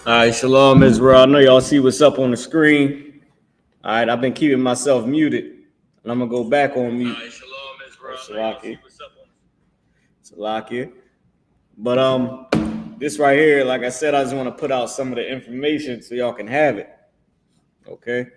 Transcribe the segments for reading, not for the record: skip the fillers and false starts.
All right, shalom, Israel. I know y'all see what's up on the screen. All right, I've been keeping myself muted, and I'm gonna go back on mute. All right, shalom, Israel. Salakia. But this right here, like I said, I just want to put out some of the information so y'all can have it. Okay.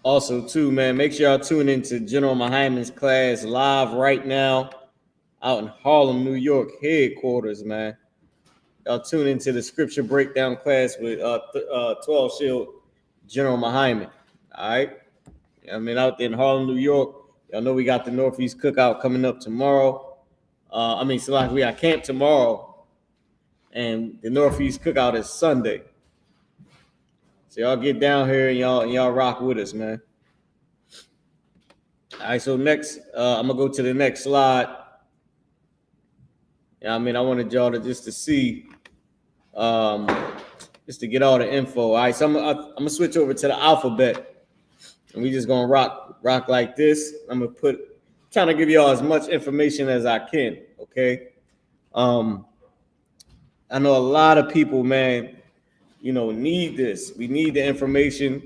Also, too, man, make sure y'all tune into General Muhammad's class live right now out in Harlem, New York headquarters, man. Y'all tune into the scripture breakdown class with 12 Shield General Muhammad. All right. I mean, out there in Harlem, New York, y'all know we got the Northeast Cookout coming up tomorrow. So like we got camp tomorrow, and the Northeast Cookout is Sunday. So y'all get down here and y'all rock with us, man. All right, so next, I'm gonna go to the next slide. Yeah, I mean, I wanted y'all to just to see, just to get all the info. All right, so I'm gonna switch over to the alphabet, and we just gonna rock like this. I'm gonna trying to give y'all as much information as I can. Okay. I know a lot of people, man, need this. We need the information.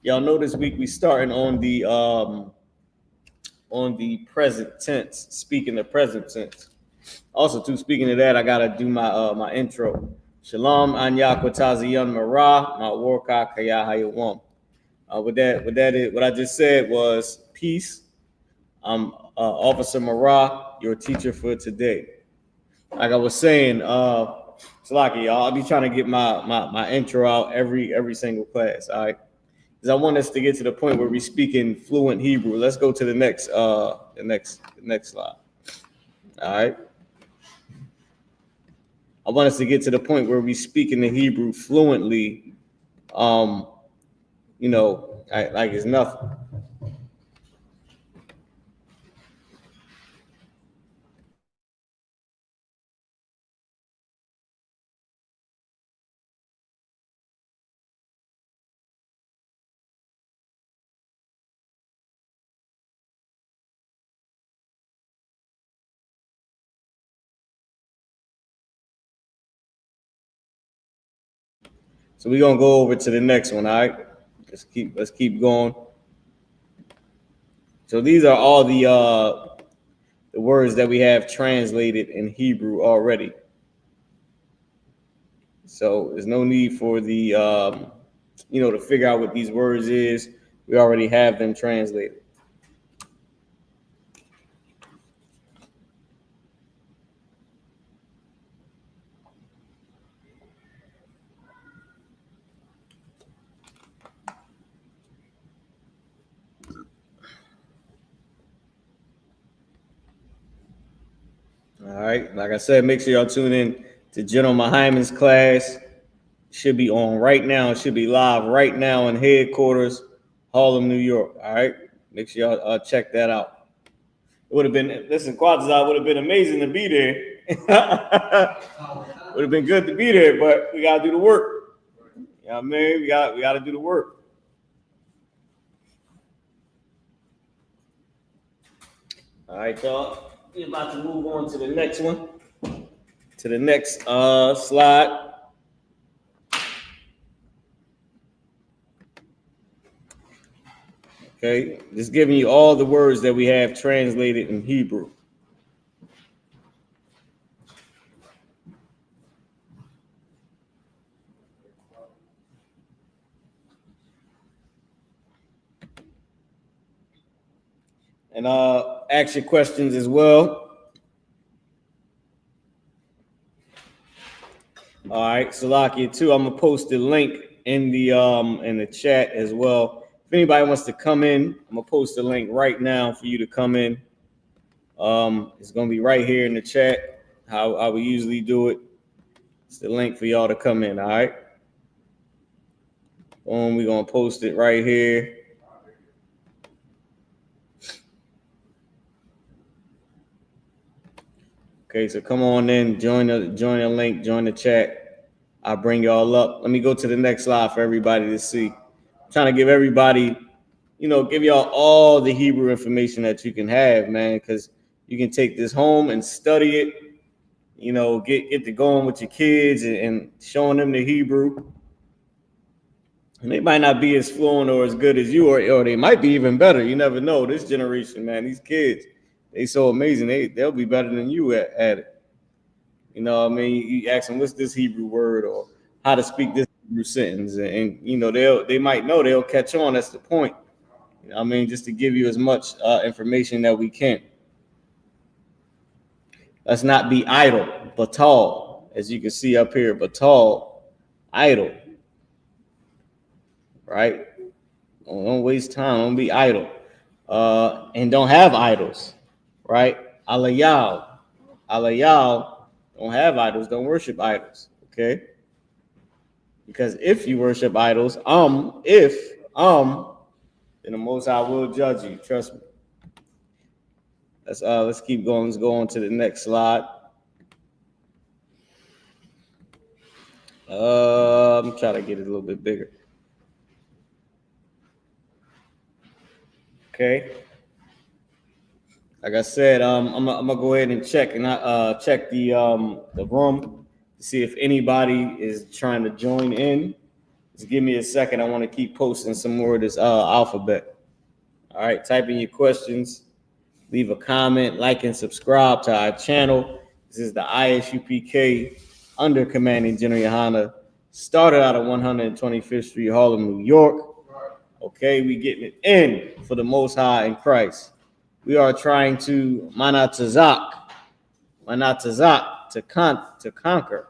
Y'all know this week we starting on the present tense, speaking the present tense. Also, too, speaking of that, I gotta do my intro. Shalom, Anya Kwataziyan Mara, Ma Warka Kaya Hayawam. What I just said was peace. I'm Officer Mara, your teacher for today. Like I was saying, Salaki, y'all, I'll be trying to get my intro out every single class. All right, because I want us to get to the point where we speak in fluent Hebrew. Let's go to the next slide. All right. I want us to get to the point where we speak in the Hebrew fluently. Like it's nothing. So we're gonna go over to the next one. All right. Let's keep going. So these are all the words that we have translated in Hebrew already. So there's no need for the to figure out what these words is. We already have them translated. All right. Like I said, make sure y'all tune in to General Muhammad's class. Should be on right now. It should be live right now in headquarters, Harlem, New York. All right. Make sure y'all check that out. It would have been, listen, Quadzai would have been amazing to be there. Would have been good to be there, but we got to do the work. You know what I mean? We got to do the work. All right, y'all. We're about to move on to the next one. To the next slide. Okay, just giving you all the words that we have translated in Hebrew. And ask your questions as well. All right, Salakia too. I'm gonna post the link in the chat as well. If anybody wants to come in, I'm gonna post the link right now for you to come in. It's gonna be right here in the chat, how we usually do it. It's the link for y'all to come in. All right. Boom, we're gonna post it right here. Okay, so come on in, join the link, join the chat. I'll bring y'all up. Let me go to the next slide for everybody to see. I'm trying to give everybody, give y'all all the Hebrew information that you can have, man, because you can take this home and study it. Get to going with your kids and showing them the Hebrew. And they might not be as fluent or as good as you, or they might be even better. You never know. This generation, man, these kids, they so amazing. They'll be better than you at it. You know what I mean? You ask them, what's this Hebrew word, or how to speak this Hebrew sentence, and they might know, they'll catch on. That's the point. You know what I mean? Just to give you as much information that we can. Let's not be idle, batal, as you can see up here, batal, idle. Right? Don't waste time. Don't be idle. And don't have idols. Right? Alayal. Don't have idols. Don't worship idols. Okay? Because if you worship idols, then the Most High will judge you. Trust me. Let's keep going. Let's go on to the next slide. I'm trying to get it a little bit bigger. Okay. Like I said, I'm gonna go ahead and check check the room to see if anybody is trying to join in. Just give me a second. I want to keep posting some more of this alphabet. All right, type in your questions, leave a comment, like and subscribe to our channel. This is the I.S.U.P.K. under commanding General YAHANNA. Started out at 125th Street, Harlem, New York. Okay, we getting it in for the Most High in Christ. We are trying to manatazak, to conquer.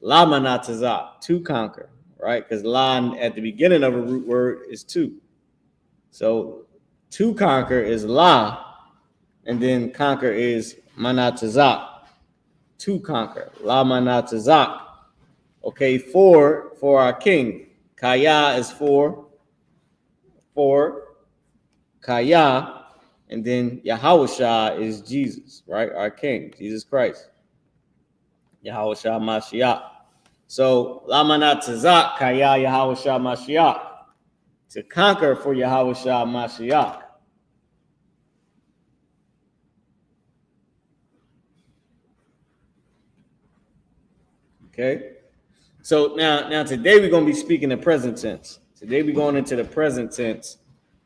La manatazak, to conquer, right? Because la at the beginning of a root word is to. So to conquer is la, and then conquer is manatazak, to conquer. La manatazak. Okay, for our king. Kaya is for Kaya. And then Yahawashah is Jesus, right? Our King, Jesus Christ. Yahawashah Mashiach. So, Lamanat Tazak Kaya Yahawashah Mashiach. To conquer for Yahawashah Mashiach. Okay? So now today we're going to be speaking the present tense. Today we're going into the present tense.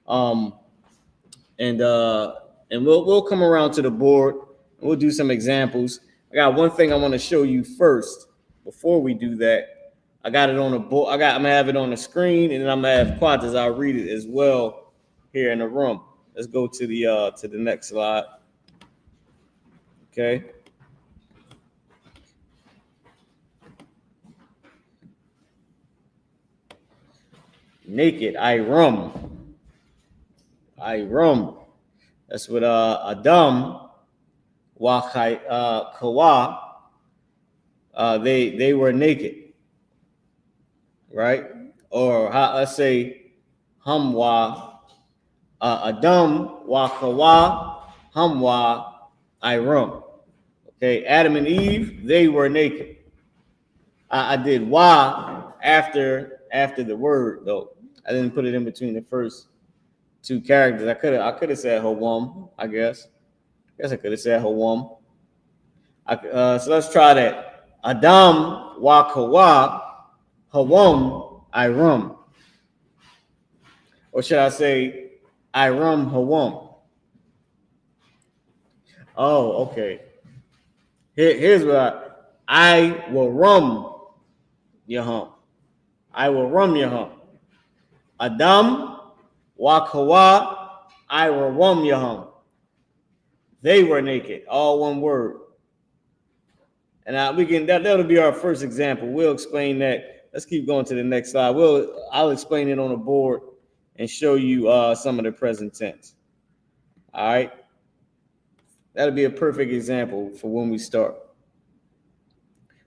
And we'll come around to the board and we'll do some examples. I got one thing I want to show you first before we do that. I got it on the board. I'm gonna have it on the screen, and then I'm gonna have Quatas. I'll read it as well here in the room. Let's go to the next slide. Okay. Naked, I rum. That's what Adam wa Kawa. They were naked, right? Or let's say Hamwa, Adam wa Kawa, Hamwa Iram. Okay, Adam and Eve, they were naked. I did wa after the word though. I didn't put it in between the first two characters. I could have said Hawam, I guess. I could have said Hawam. So let's try that. Adam wa Kawa, Hawam Iram. Or should I say Iram Hawam? Oh, okay. Here's what I will rum Yaham. I will rum Yaham. Adam wa Kawa, I will rum Yaham. They were naked. All one word. And that'll be our first example. We'll explain that. Let's keep going to the next slide. I'll explain it on the board and show you some of the present tense. All right. That'll be a perfect example for when we start.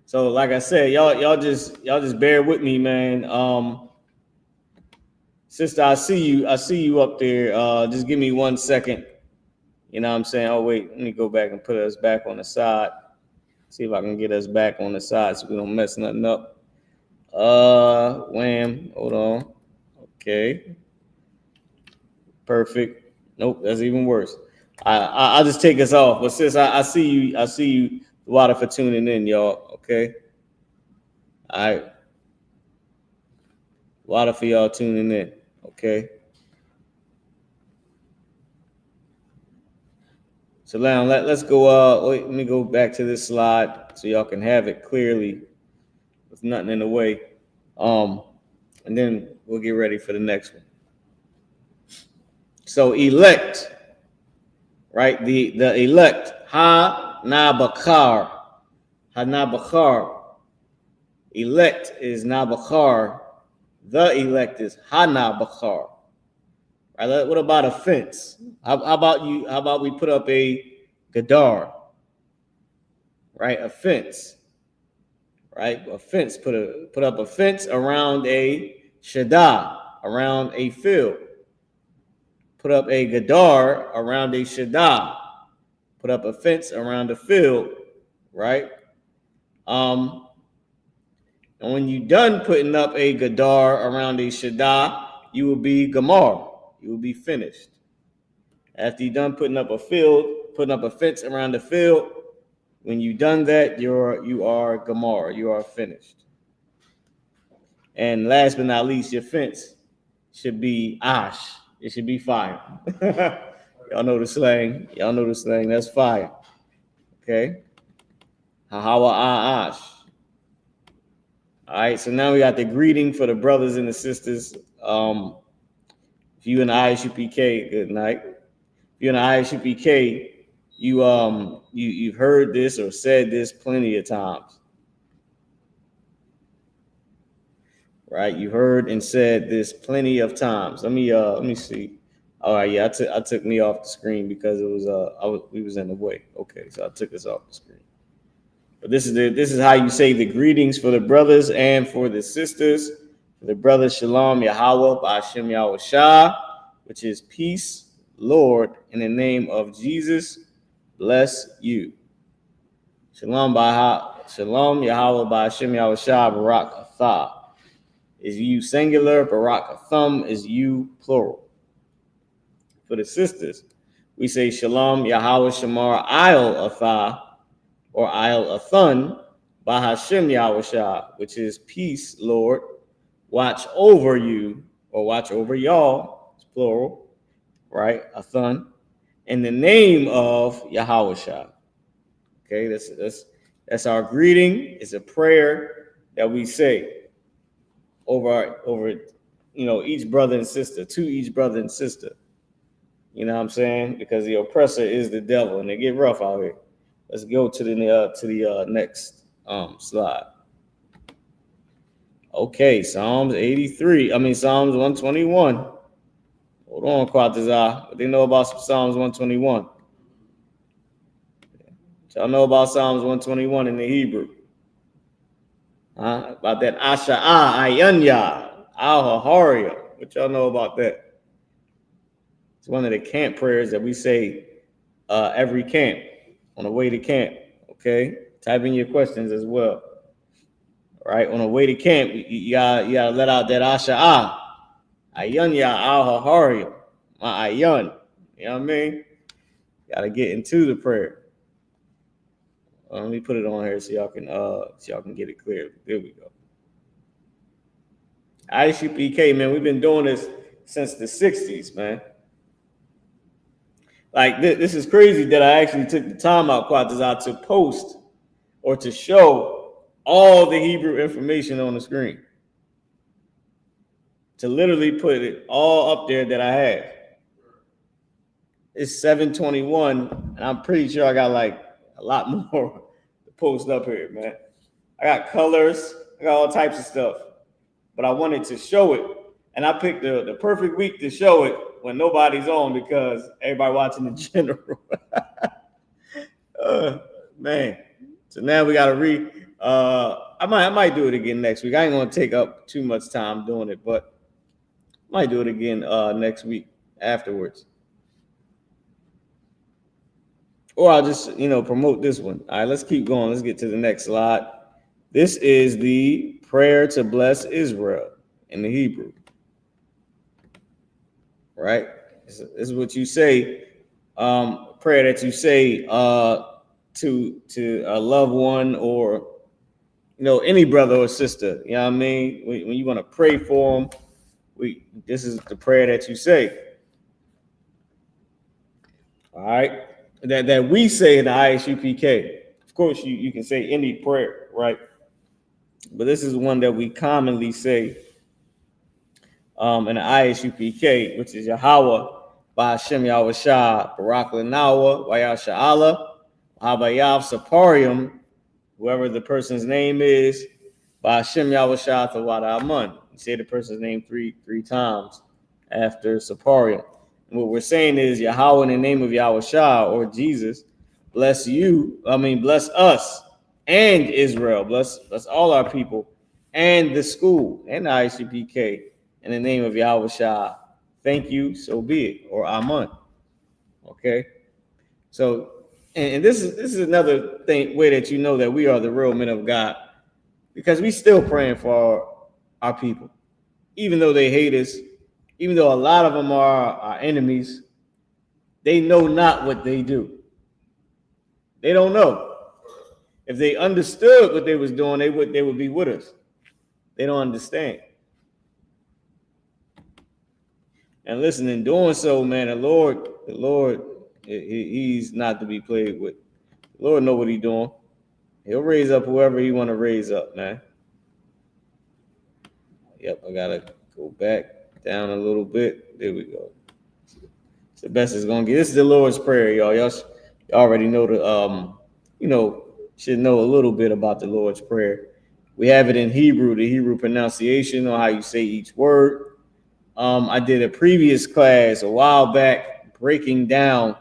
So, like I said, y'all just bear with me, man. Sister, I see you up there. Just give me 1 second. You know what I'm saying? Oh, wait, let me go back and put us back on the side. See if I can get us back on the side so we don't mess nothing up. Wham. Hold on. Okay. Perfect. Nope, that's even worse. I'll just take us off. But sis, I see you. Water for tuning in, y'all. Okay. All right. Water for y'all tuning in. Okay. So now let's go. Wait, let me go back to this slide so y'all can have it clearly with nothing in the way. And then we'll get ready for the next one. So elect, right? The elect, ha-na-bakar, ha-na-bakar. Elect is na-bakar. The elect is ha-na-bakar. Right? What about a fence? How about we put up a gadar? Right? A fence. Right? A fence. Put up a fence around a shadah, around a field. Put up a gadar around a shadah. Put up a fence around a field, right? And when you're done putting up a gadar around a shadah, you will be gamar. You will be finished. After you're done putting up a fence around the field, when you've done that, you are gamar. You are finished. And last but not least, your fence should be ash. It should be fire. Y'all know the slang. That's fire. Okay. Hahawa ash. All right. So now we got the greeting for the brothers and the sisters. If you in the I.S.U.P.K, good night. If you're in the I.S.U.P.K, you've heard this or said this plenty of times. Right? You heard and said this plenty of times. Let me see. All right, yeah, I took me off the screen because it was we was in the way. Okay, so I took us off the screen. But this is how you say the greetings for the brothers and for the sisters. For the brothers, Shalom Yahweh B'Hashem Yahweh Shah, which is peace, Lord, in the name of Jesus, bless you. Shalom Yahweh B'Hashem Yahweh Shah Barak Athah is you singular, Barak Atham is you plural. For the sisters, we say Shalom Yahweh Shamar Ayel Athah or Ayel Athan B'Hashem Yahweh Shah, which is peace, Lord, watch over you or watch over y'all, it's plural, right? Athan, in the name of Yahweh Shah. Okay, that's our greeting. It's a prayer that we say over each brother and sister, to each brother and sister. You know what I'm saying? Because the oppressor is the devil, and they get rough out here. Let's go to the next slide. Okay, Psalms 121. Hold on, Quatazah. What they know about Psalms 121? Y'all know about Psalms 121 in the Hebrew? About that Asha'ah, Ayanya, Al-Haharia. What y'all know about that? It's one of the camp prayers that we say every camp, on the way to camp, okay? Type in your questions as well. All right, on the way to camp, you gotta let out that Asha'ah, Ayanya, Al-Haharia, my Ayan. You know what I mean? Gotta get into the prayer. Let me put it on here so y'all can get it clear. There we go. I.S.U.P.K, man, we've been doing this since the 60s, man. Like, this is crazy that I actually took the time out, Quatazah, to post or to show all the Hebrew information on the screen. To literally put it all up there that I have. It's 7:21, and I'm pretty sure I got like a lot more to post up here, man. I got colors, I got all types of stuff, but I wanted to show it, and I picked the perfect week to show it when nobody's on because everybody watching the general. Man, so now we got to read. I might do it again next week. I ain't gonna take up too much time doing it, but I might do it again next week afterwards. Or I'll just, promote this one. All right, let's keep going. Let's get to the next slide. This is the prayer to bless Israel in the Hebrew. Right? This is what you say, prayer that you say to a loved one or, any brother or sister. You know what I mean? When you want to pray for them, this is the prayer that you say. All right? That we say in the I.S.U.P.K. Of course, you can say any prayer, right? But this is one that we commonly say in the I.S.U.P.K, which is Yahweh, Ba'Shem Yahweh Shah, Barak Lanawa, Wayah Sha'ala, Habayav Saparium, whoever the person's name is, Ba'Shem Yahweh Shah Thawada Amun. You say the person's name three times after Saparium. And what we're saying is Yahweh in the name of Yahweh Shah or Jesus, bless us and Israel, bless all our people and the school and the I.S.U.P.K in the name of Yahweh Shah. Thank you, so be it, or Amun. Okay? So, and this is another way that you know that we are the real men of God, because we still praying for our people. Even though they hate us, even though a lot of them are our enemies, they know not what they do. They don't know. If they understood what they was doing, they would be with us. They don't understand. And listen, in doing so, man, the Lord, he's not to be played with. The Lord know what he's doing. He'll raise up whoever he want to raise up, man. Yep, I gotta go back down a little bit. There we go. It's the best it's gonna get. This is the Lord's Prayer, y'all. Y'all already know should know a little bit about the Lord's Prayer. We have it in Hebrew, the Hebrew pronunciation on how you say each word. I did a previous class a while back breaking down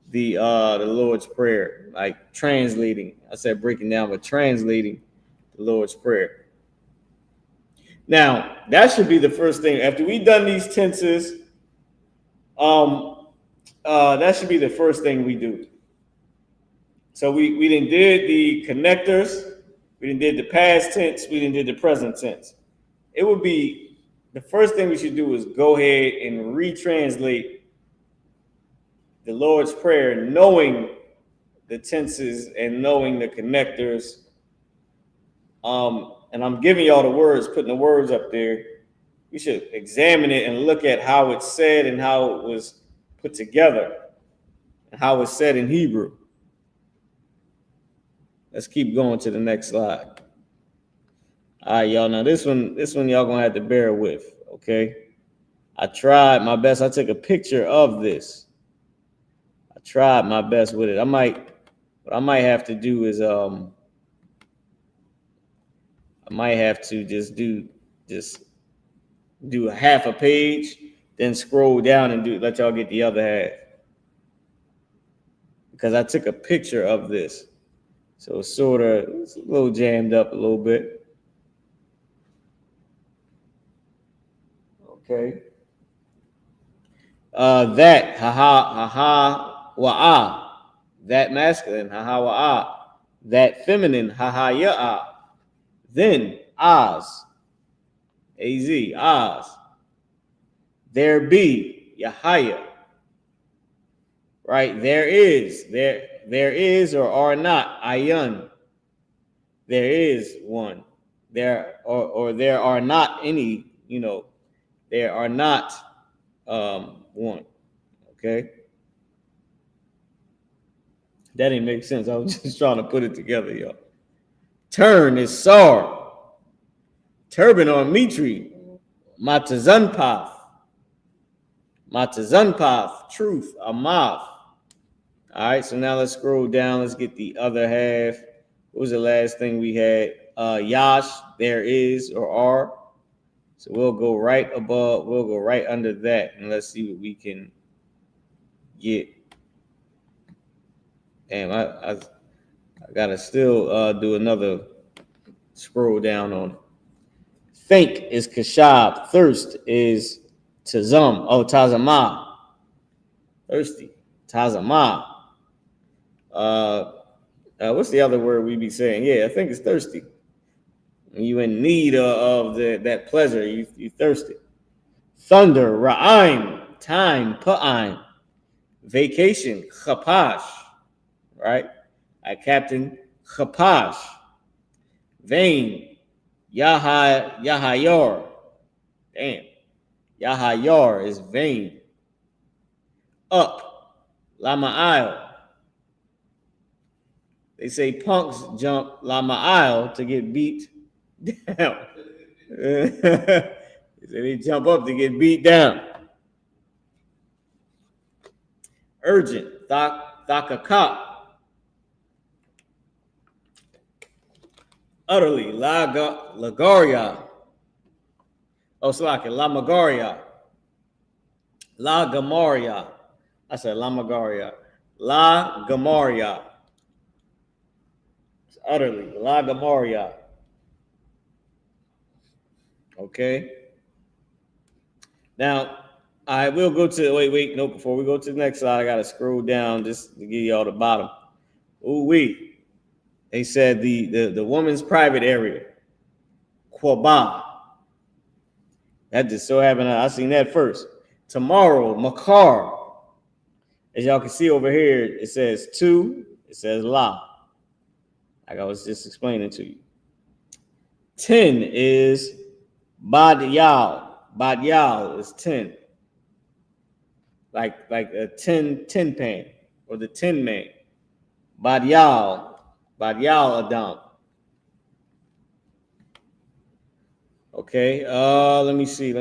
the Lord's Prayer, like translating. I said breaking down, but translating the Lord's Prayer. Now, that should be the first thing. After we've done these tenses, that should be the first thing we do. So we done did the connectors, we done did the past tense, we done did the present tense. It would be the first thing we should do is go ahead and retranslate the Lord's Prayer, knowing the tenses and knowing the connectors. And I'm giving y'all the words, putting the words up there. We should examine it and look at how it's said and how it was put together and how it's said in Hebrew. Let's keep going to the next slide. All right, y'all. Now this one y'all gonna have to bear with, okay? I tried my best. I took a picture of this. I tried my best with it. What I might have to do is I might have to just do a half a page, then scroll down and let y'all get the other half. Because I took a picture of this. So it's a little jammed up a little bit. Okay. That wa'ah, that masculine, wa'ah, that feminine, ya'ah, then az, az, there be, yahaya, right? There is or are not, ayun, there is one, there are not any, there are not one. Okay, that didn't make sense. I was just trying to put it together, y'all. Turn is sar. Turban or mitri, matazunpath, Matazunpath, truth, amath. All right, so now let's scroll down. Let's get the other half. What was the last thing we had? Yash, there is or are. So we'll go right above, we'll go right under that, and let's see what we can get. Damn, I gotta still do another scroll down on it. Think is kashab. Thirst is tazam. Oh, tazamah. Thirsty. Tazamah. What's the other word we be saying? Yeah, I think it's thirsty. When you in need of that pleasure, you thirsty. Thunder, ra'aim, time, pa'aim. Vacation, chapash, right? Captain chapash. Vain, yahayor. Damn. Yahayor is vain. Up, lama'il. They say punks jump lama'il to get beat down. They jump up to get beat down. Urgent, thakaka. Utterly, lagaria. Oh, Slaka, lamagaria. La Gamaria. I said lamagaria. La Gamaria. It's utterly, la Gamaria. Okay. Now, I will go to, wait, no, before we go to the next slide, I got to scroll down just to give y'all the bottom. Ooh-wee. They said the woman's private area. Quaba. That just so happened, I seen that first. Tomorrow, Makar. As y'all can see over here, it says two, it says la. Like I was just explaining to you. 10 is Badyal. Badyal is 10. Like a 10 pan or the 10 man. Badyal Adam. Okay, let me see.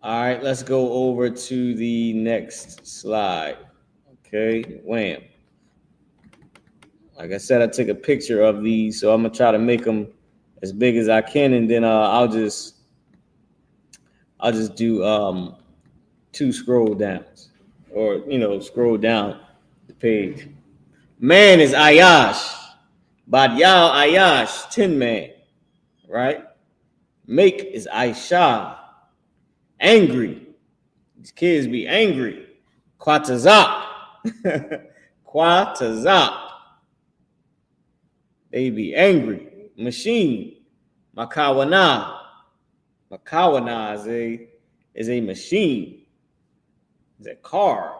All right, let's go over to the next slide. Okay, wham. Like I said, I took a picture of these, so I'm gonna try to make them as big as I can, and then I'll just do 2 scroll downs, or scroll down the page. Man is Ayash, Badyal Ayash, 10 man, right? Make is Aisha, angry. These kids be angry. Quatazap, Quatazap. They be angry. Machine, Makawana. Makawana is a machine. It's a car,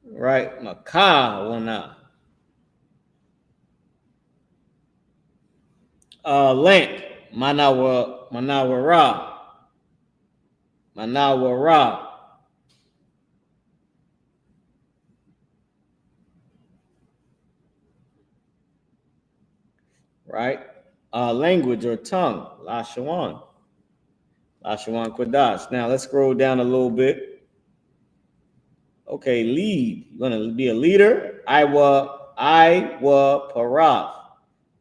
right? Makawana. Lamp, Manawara. Right? Language or tongue, Lashawan. Lashawan Quadash. Now let's scroll down a little bit. Okay, lead. You're gonna be a leader. Iwa Paraf.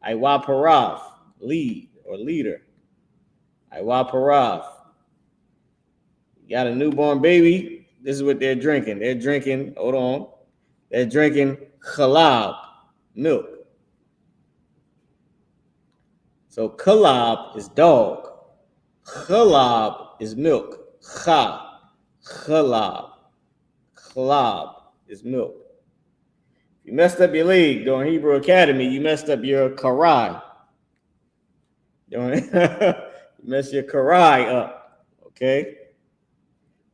Iwa Paraf. Lead or leader. Iwa Paraf. You got a newborn baby. This is what they're drinking. They're drinking chalab, milk. So kalab is dog. Chalab is milk. Chalab is milk. If you messed up your leg during Hebrew Academy, you messed up your karai. You mess your karai up. Okay?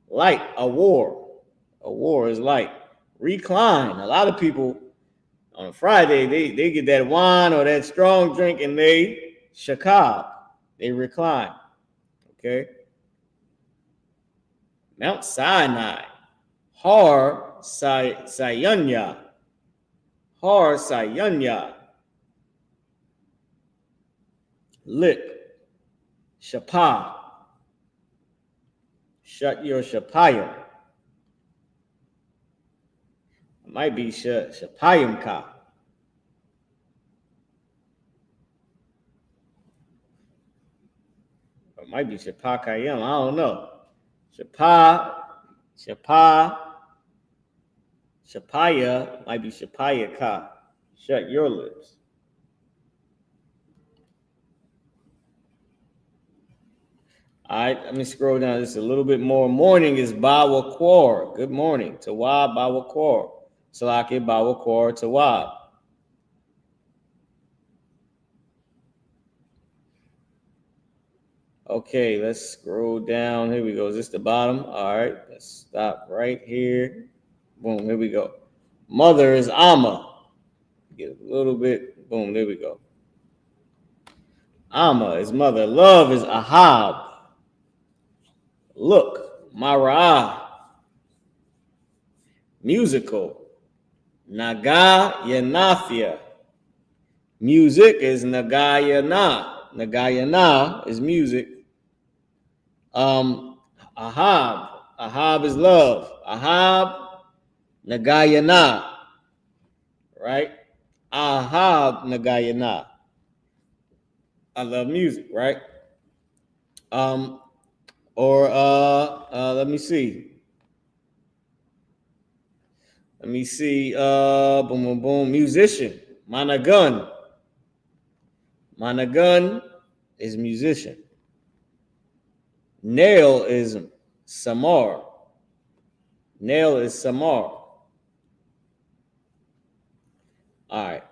Light, a war. A war is light. Recline. A lot of people on a Friday, they get that wine or that strong drink and they shakab. They recline. Okay? Mount Sinai. Har Sayanya. Har Sayanya. Lip. Shapah. Shut your shapayim. It might be shapayim ka. It might be shapakayim. I don't know. Shapaya might be shapaya ka. Shut your lips. All right, let me scroll down just a little bit more. Morning is Bawakwar. Good morning. Tawab Bawakwar. Salaki Bawakwar Tawab. Okay, let's scroll down. Here we go. Is this the bottom? All right, let's stop right here. Boom, here we go. Mother is Amma. Get a little bit. Boom, there we go. Amma is mother. Love is Ahab. Look, Mara'ah. Musical. Naga Yanafia. Music is Nagayana. Nagayana is music. Ahab. Ahab is love. Ahab, Nagayana. Right? Ahab, Nagayana. I love music, right? Let me see. Boom, boom, boom. Musician. Managun. Managun is musician. Nail is Samar. Nail is Samar. All right.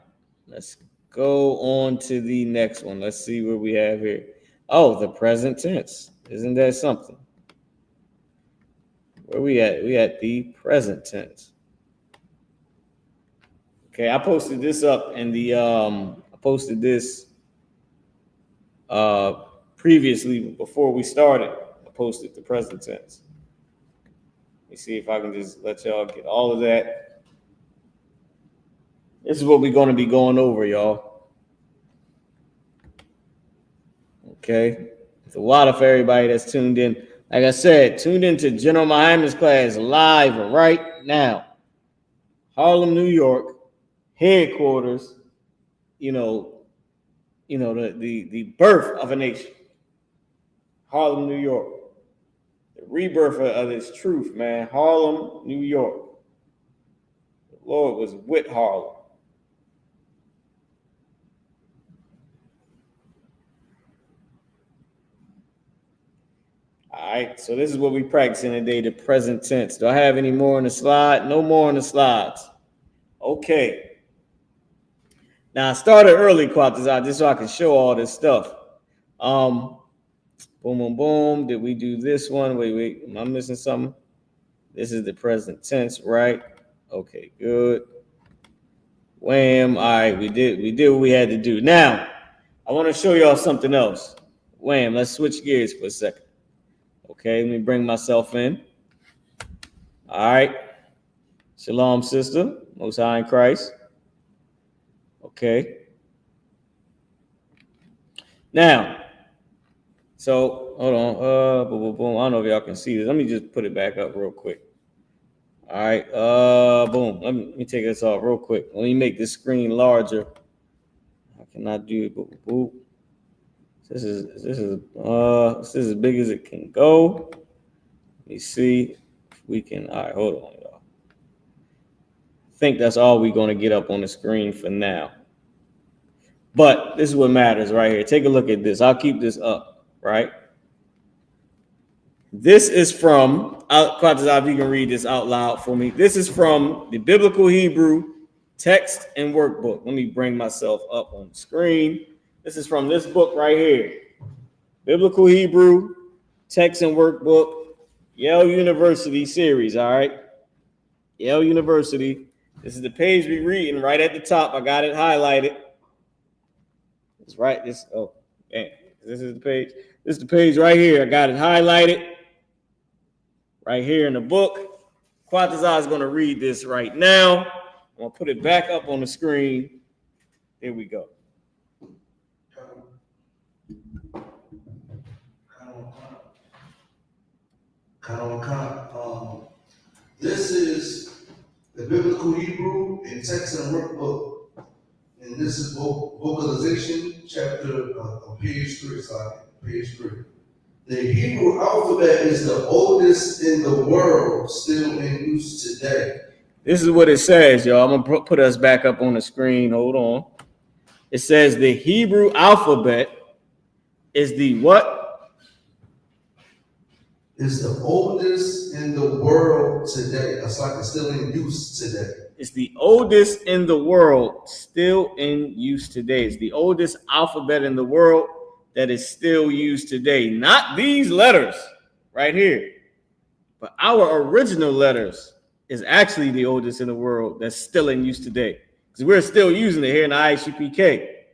Let's go on to the next one. Let's see what we have here. Oh, the present tense. Isn't that something? Where we at? We at the present tense. Okay, I posted this up in the I posted this previously before we started. I posted the present tense. Let me see if I can just let y'all get all of that. This is what we're going to be going over, y'all. Okay, it's a lot of everybody that's tuned in. Like I said, tuned into General Muhammad's class live right now. Harlem, New York, headquarters. The birth of a nation. Harlem, New York. The rebirth of this truth, man. Harlem, New York. The Lord was with Harlem. All right, so this is what we practicing today, the present tense. Do I have any more on the slide? No more on the slides. Okay. Now I started early, Quatazar, just so I can show all this stuff. Boom, boom, boom. Did we do this one? Wait. Am I missing something? This is the present tense, right? Okay, good. Wham. All right, we did what we had to do. Now, I want to show y'all something else. Wham, let's switch gears for a second. Okay, let me bring myself in. All right. Shalom, sister. Most High in Christ. Okay. Now, so hold on. Boom, boom, boom. I don't know if y'all can see this. Let me just put it back up real quick. All right. Boom. Let me take this off real quick. Let me make this screen larger. I cannot do it. Boom, boom. This is as big as it can go. Let me see if we can. All right, hold on, y'all. I think that's all we're going to get up on the screen for now. But this is what matters right here. Take a look at this. I'll keep this up, right? This is from, Quatazar, if you can read this out loud for me. This is from the Biblical Hebrew Text and Workbook. Let me bring myself up on the screen. This is from this book right here. Biblical Hebrew Text and Workbook, Yale University series, all right? Yale University. This is the page we're reading right at the top. I got it highlighted. It's right. This is the page. This is the page right here. I got it highlighted right here in the book. Quatazar is going to read this right now. I'm going to put it back up on the screen. Here we go. This is the biblical Hebrew in text and workbook. And this is vocalization, chapter page 3. Sorry, page 3. The Hebrew alphabet is the oldest in the world, still in use today. This is what it says, y'all. I'm gonna put us back up on the screen. Hold on. It says the Hebrew alphabet is the what? Is the oldest in the world today. It's like it's still in use today. It's the oldest in the world, still in use today. It's the oldest alphabet in the world that is still used today. Not these letters right here, but our original letters is actually the oldest in the world that's still in use today. Because we're still using it here in the I.S.U.P.K.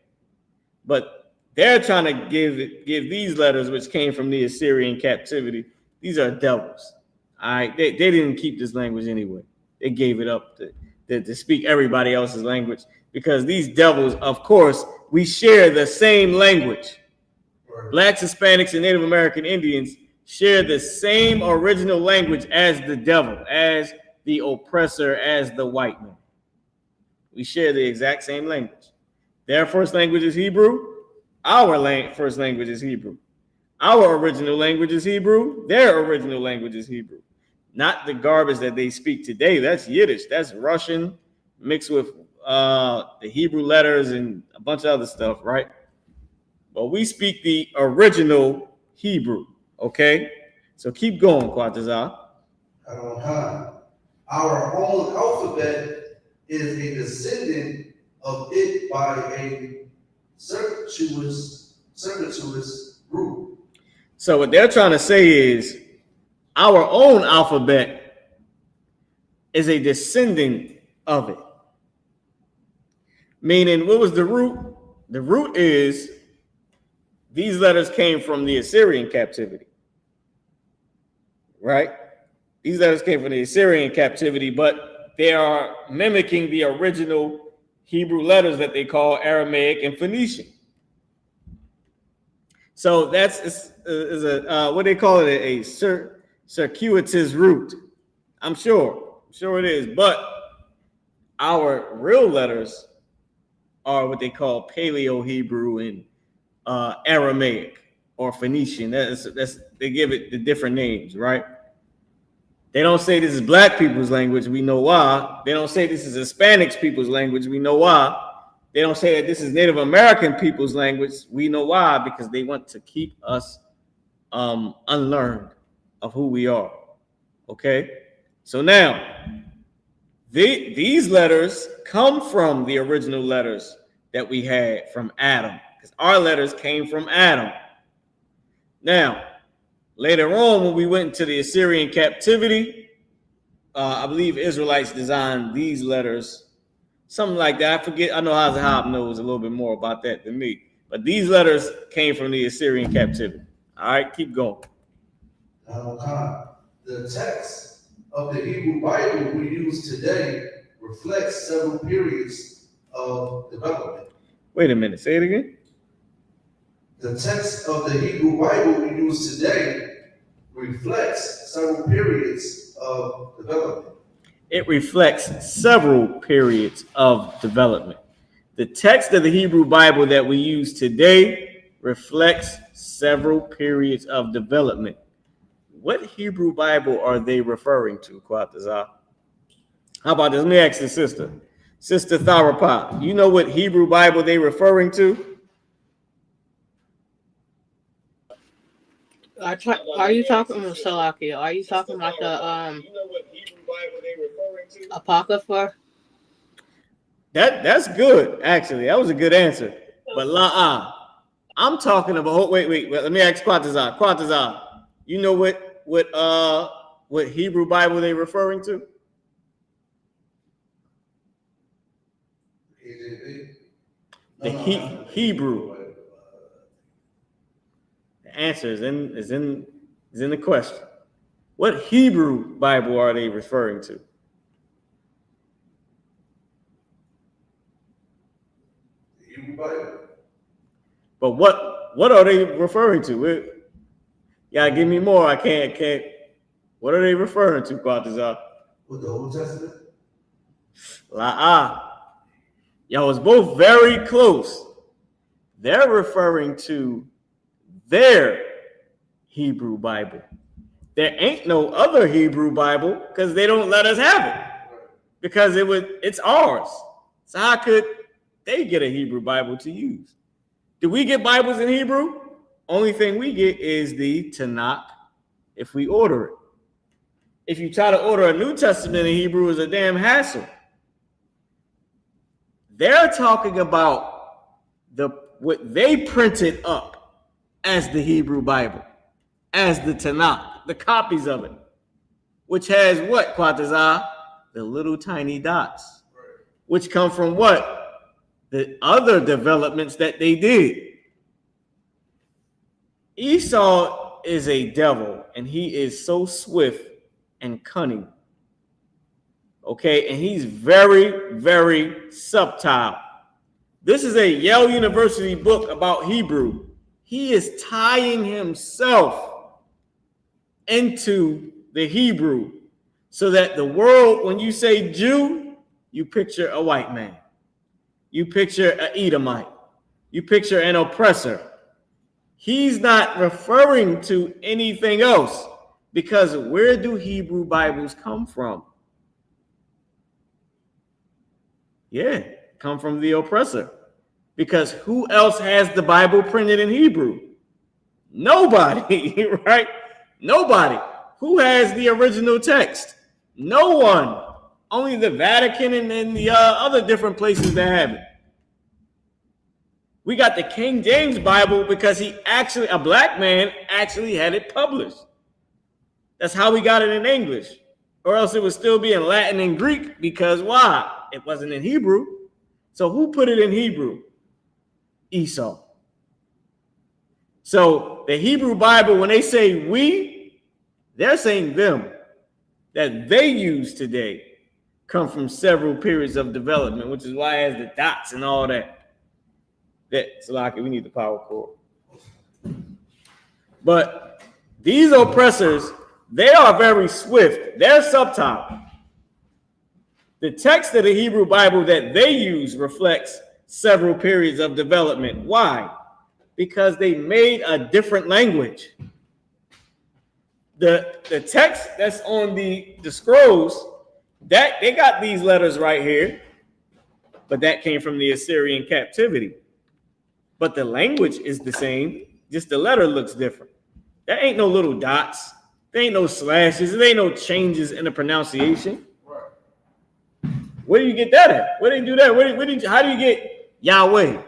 But they're trying to give these letters, which came from the Assyrian captivity. These are devils. All right, they didn't keep this language anyway. They gave it up to speak everybody else's language, because these devils, of course, we share the same language. Blacks, Hispanics, and Native American Indians share the same original language as the devil, as the oppressor, as the white man. We share the exact same language. Their first language is Hebrew. Our first language is Hebrew. Our original language is Hebrew. Their original language is Hebrew. Not the garbage that they speak today. That's Yiddish. That's Russian mixed with the Hebrew letters and a bunch of other stuff, right? But we speak the original Hebrew, okay? So keep going, Quatazah. Our own alphabet is a descendant of it by a circuitous root. So what they're trying to say is our own alphabet is a descendant of it. Meaning, what was the root? The root is these letters came from the Assyrian captivity, right? These letters came from the Assyrian captivity, but they are mimicking the original Hebrew letters that they call Aramaic and Phoenician. So that's what they call it, a circuitous root. I'm sure it is. But our real letters are what they call Paleo Hebrew and Aramaic or Phoenician. They give it the different names, right? They don't say this is Black people's language. We know why. They don't say this is Hispanic people's language. We know why. They don't say that this is Native American people's language. We know why, because they want to keep us unlearned of who we are. Okay? So now, these letters come from the original letters that we had from Adam, because our letters came from Adam. Now, later on, when we went into the Assyrian captivity, I believe Israelites designed these letters. Something like that. I forget. I know Hazahab knows a little bit more about that than me. But these letters came from the Assyrian captivity. All right, keep going. The text of the Hebrew Bible we use today reflects several periods of development. Wait a minute. Say it again. The text of the Hebrew Bible we use today reflects several periods of development. It reflects several periods of development. The text of the Hebrew Bible that we use today reflects several periods of development. What Hebrew Bible are they referring to, Quatazah? How about this? Let me ask the sister. Sister Tharapah, you know what Hebrew Bible they referring to? Are you talking about Salakia? Are you talking about the Apocrypha? That's good, actually. That was a good answer. But I'm talking about. Wait. Let me ask Quatazah. Quatazah, you know what Hebrew Bible they referring to? The Hebrew. The answer is in the question. What Hebrew Bible are they referring to? The Hebrew Bible. But what are they referring to? Yeah, give me more. I can't. What are they referring to, Quatazar? With the Old Testament? La'ah. Y'all was both very close. They're referring to their Hebrew Bible. There ain't no other Hebrew Bible because they don't let us have it. Because it's ours. So how could they get a Hebrew Bible to use? Do we get Bibles in Hebrew? Only thing we get is the Tanakh if we order it. If you try to order a New Testament in Hebrew, it's a damn hassle. They're talking about what they printed up as the Hebrew Bible, as the Tanakh, the copies of it, which has what, Quatazah? The little tiny dots, which come from what? The other developments that they did. Esau is a devil, and he is so swift and cunning. Okay, and he's very, very subtle. This is a Yale University book about Hebrew. He is tying himself into the Hebrew so that the world, when you say Jew, you picture a white man. You picture an Edomite. You picture an oppressor. He's not referring to anything else because where do Hebrew Bibles come from? Yeah, come from the oppressor. Because who else has the Bible printed in Hebrew? Nobody, right? Nobody. Who has the original text? No one. Only the Vatican and the other different places that have it. We got the King James Bible because a black man actually had it published. That's how we got it in English. Or else it would still be in Latin and Greek because why? It wasn't in Hebrew. So who put it in Hebrew? Esau. So the Hebrew Bible, when they say we, they're saying them, that they use today, come from several periods of development, which is why it has the dots and all that. Salaki, we need the power cord. But these oppressors, they are very swift. They're subtle. The text of the Hebrew Bible that they use reflects several periods of development. Why? Because they made a different language. The text that's on the scrolls, that they got these letters right here, but that came from the Assyrian captivity. But the language is the same, just the letter looks different. There ain't no little dots. There ain't no slashes. There ain't no changes in the pronunciation. Where do you get that at? Where did you do that? How do you get Yahweh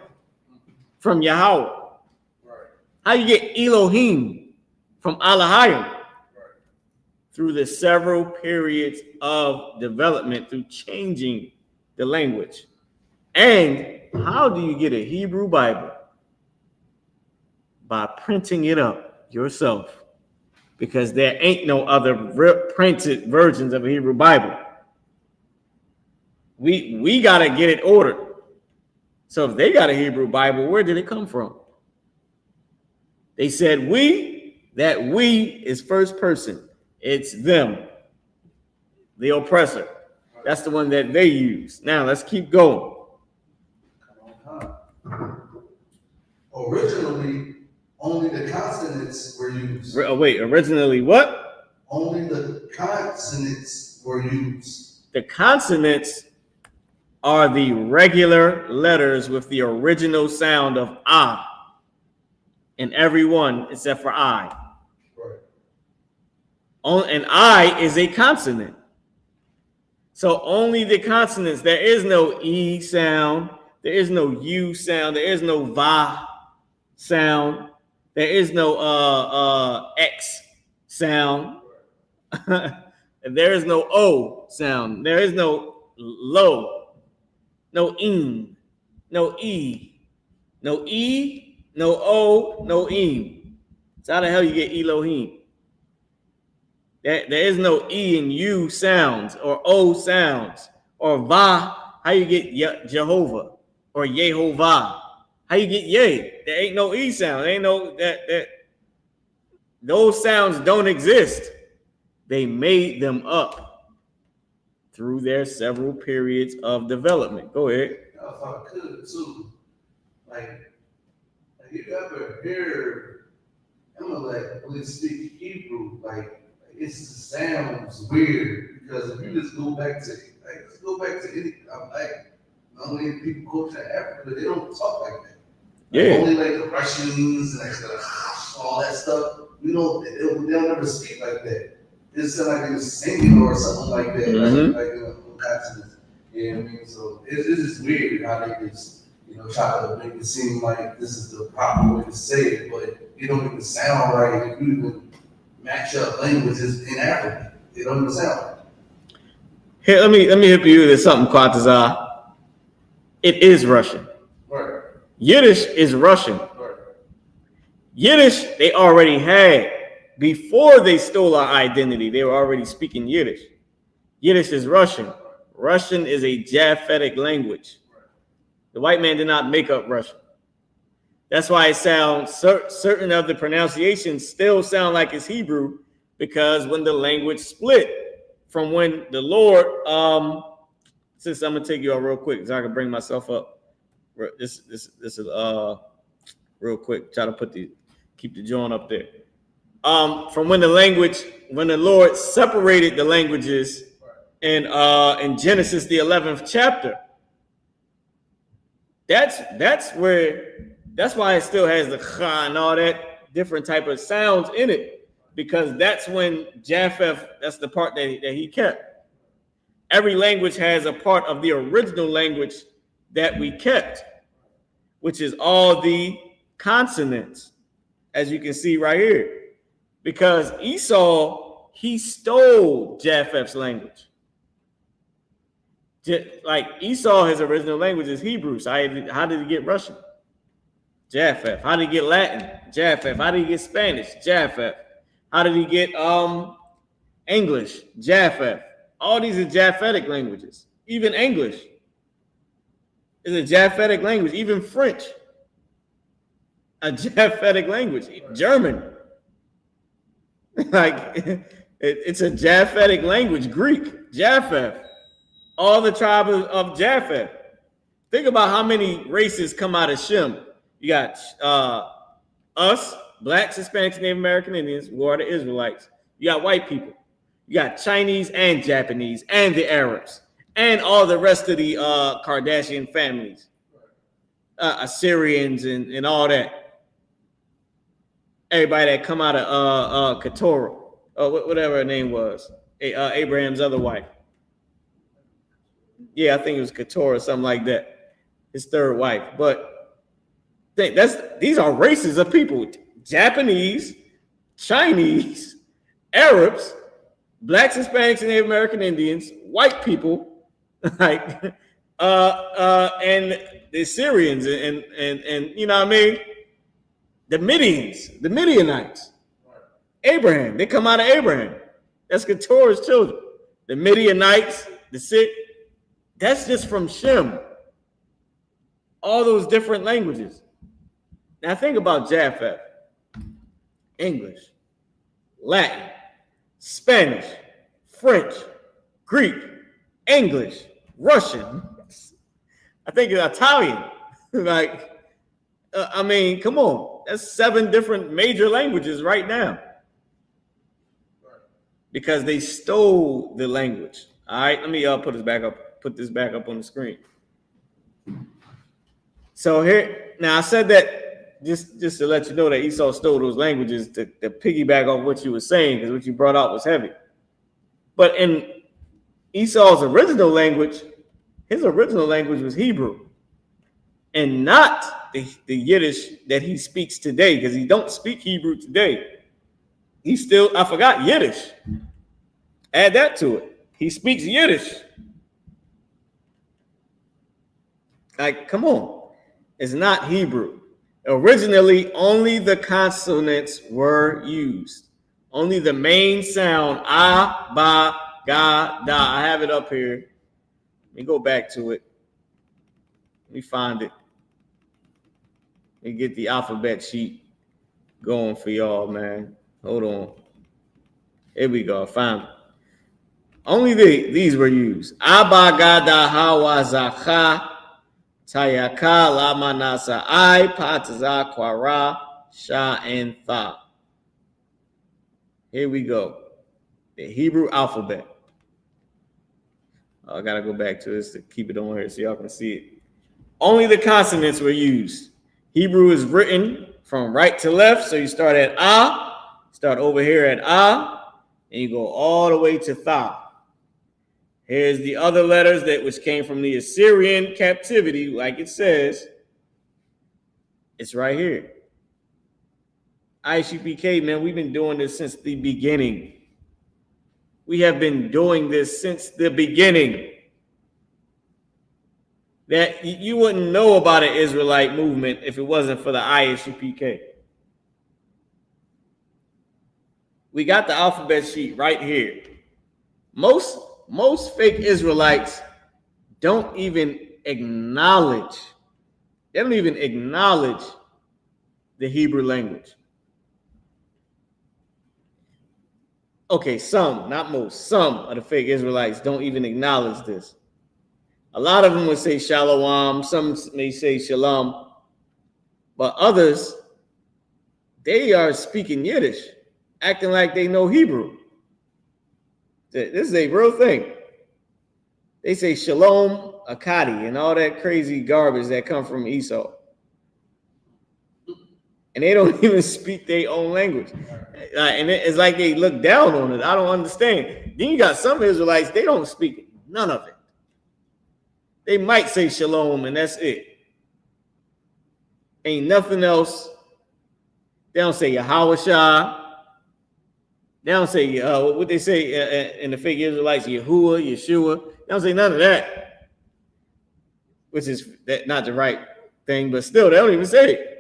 from Yahweh? How do you get Elohim from Elohim? Through the several periods of development, through changing the language. And how do you get a Hebrew Bible? By printing it up yourself. Because there ain't no other printed versions of a Hebrew Bible. We got to get it ordered. So if they got a Hebrew Bible, where did it come from? They said that we is first person. It's them, the oppressor. That's the one that they use. Now let's keep going. Originally, only the consonants were used. Wait, originally what? Only the consonants were used. The consonants are the regular letters with the original sound of ah in every one except for I. Right. And I is a consonant. So only the consonants. There is no E sound. There is no U sound. There is no Va sound. There is no X sound. There is no O sound. There is no Lo. No in, no E, no E, no O, no im. So how the hell you get Elohim? There is no E and U sounds or O sounds or Va. How you get Jehovah or Yehovah? How you get Yeh? There ain't no E sound. There ain't no that. Those sounds don't exist. They made them up through their several periods of development. Go ahead. If I could too, like you ever hear, I'm gonna like when they speak Hebrew, like it sounds weird because if you just go back to any, I'm like only people go to Africa, they don't talk like that. Yeah. Only like the Russians and like all that stuff. They'll never speak like that. It sounds like they're singing or something like that, like consonants. You know what I mean? So it's just weird how they just try to make it seem like this is the proper way to say it, but it don't even sound right if you even match up languages in Africa. It don't even sound right. Here, let me help you with something, Quatazar. It is Russian. Right. Yiddish is Russian. Right. Yiddish they already had. Before they stole our identity, they were already speaking Yiddish. Yiddish is Russian. Russian is a Japhetic language. The white man did not make up Russian. That's why it sounds, certain of the pronunciations still sound like it's Hebrew, because when the language split from when the Lord, since I'm gonna take you all real quick so I can bring myself up. This is real quick. Try to keep the joint up there. From when the Lord separated the languages in Genesis the 11th chapter. That's why it still has the cha and all that different type of sounds in it, because that's when Japheth, that's the part that he kept. Every language has a part of the original language that we kept, which is all the consonants, as you can see right here. Because Esau, he stole Japheth's language. Like Esau, his original language is Hebrew. So how did he get Russian? Japheth. How did he get Latin? Japheth. How did he get Spanish? Japheth. How did he get English? Japheth. All these are Japhetic languages. Even English is a Japhetic language. Even French, a Japhetic language. German, like it's a Japhetic language. Greek, Japheth. All the tribe of Japheth. Think about how many races come out of Shem. You got us, blacks, Hispanics, Native American Indians, who are the Israelites. You got white people. You got Chinese and Japanese and the Arabs and all the rest of the Kardashian families, Assyrians and all that. Everybody that come out of Keturah, whatever her name was, Abraham's other wife. Yeah, I think it was Keturah, something like that. His third wife. But these are races of people: Japanese, Chinese, Arabs, blacks, Hispanics, and Native American Indians, white people, like and the Assyrians and you know what I mean? The Midianites. Abraham, they come out of Abraham. That's Keturah's children. The Midianites, the Sikh, that's just from Shem. All those different languages. Now think about Japheth. English, Latin, Spanish, French, Greek, English, Russian. I think it's Italian. Like, I mean, come on. That's 7 different major languages right now. Because they stole the language. All right, let me put this back up on the screen. So here, now I said that just to let you know that Esau stole those languages to piggyback off what you were saying, because what you brought out was heavy. But in Esau's original language, his original language was Hebrew, and not the Yiddish that he speaks today, because he don't speak Hebrew today. I forgot Yiddish. Add that to it. He speaks Yiddish. Like, come on. It's not Hebrew. Originally, only the consonants were used. Only the main sound, ah, ba, ga, da. I have it up here. Let me go back to it. Let me find it. Let me get the alphabet sheet going for y'all, man. Hold on. Here we go. I found it. Only these were used. Abagada hawazacha tayaka lamanasa I pataza kwara sha and tha. Here we go. The Hebrew alphabet. I gotta go back to this to keep it on here so y'all can see it. Only the consonants were used. Hebrew is written from right to left, so you start at start over here at and you go all the way to tha. Here's the other letters which came from the Assyrian captivity, like it says. It's right here. I.S.U.P.K, man, we've been doing this since the beginning. We have been doing this since the beginning. That you wouldn't know about an Israelite movement if it wasn't for the I.S.U.P.K. We got the alphabet sheet right here. Most fake Israelites don't even acknowledge. They don't even acknowledge the Hebrew language. Okay, some, not most, some of the fake Israelites don't even acknowledge this. A lot of them would say shalom, some may say shalom, but others, they are speaking Yiddish, acting like they know Hebrew. This is a real thing. They say shalom, akadi, and all that crazy garbage that come from Esau. And they don't even speak their own language. And it's like they look down on it. I don't understand. Then you got some Israelites, they don't speak none of it. They might say shalom, and that's it. Ain't nothing else. They don't say Yahawashah. They don't say, what they say in the fake Israelites, Yahuwah, Yeshua. They don't say none of that, which is not the right thing, but still, they don't even say it.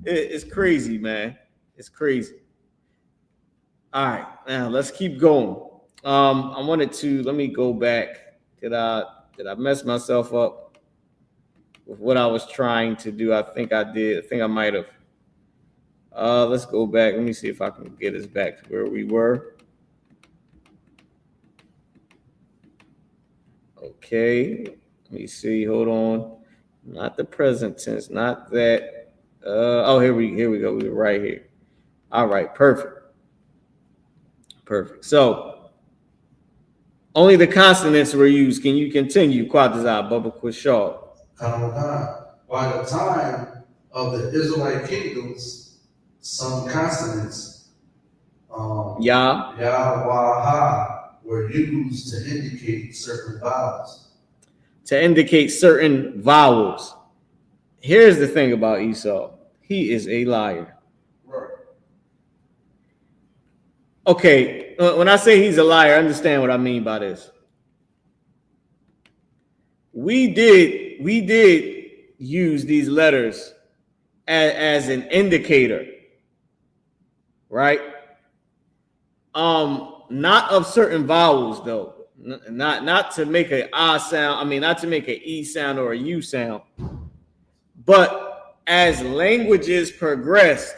It's crazy, man. It's crazy. All right, now let's keep going. I wanted to, let me go back. Did I mess myself up with what I was trying to do? I think I did. I think I might have. Let's go back. Let me see if I can get us back to where we were. Okay. Let me see. Hold on. Not the present tense. Not that. Here we go. We were right here. All right. Perfect. So only the consonants were used. Can you continue? Quadazah, Baba Quashal. By the time of the Israelite kingdoms, some consonants, Yah, Wah, were used to indicate certain vowels. Here's the thing about Esau. He is a liar. Right. Okay, when I say he's a liar, understand what I mean by this. We did use these letters as an indicator, right? Not of certain vowels though. Not to make an ah sound. I mean, not to make an e sound or a u sound. But as languages progressed,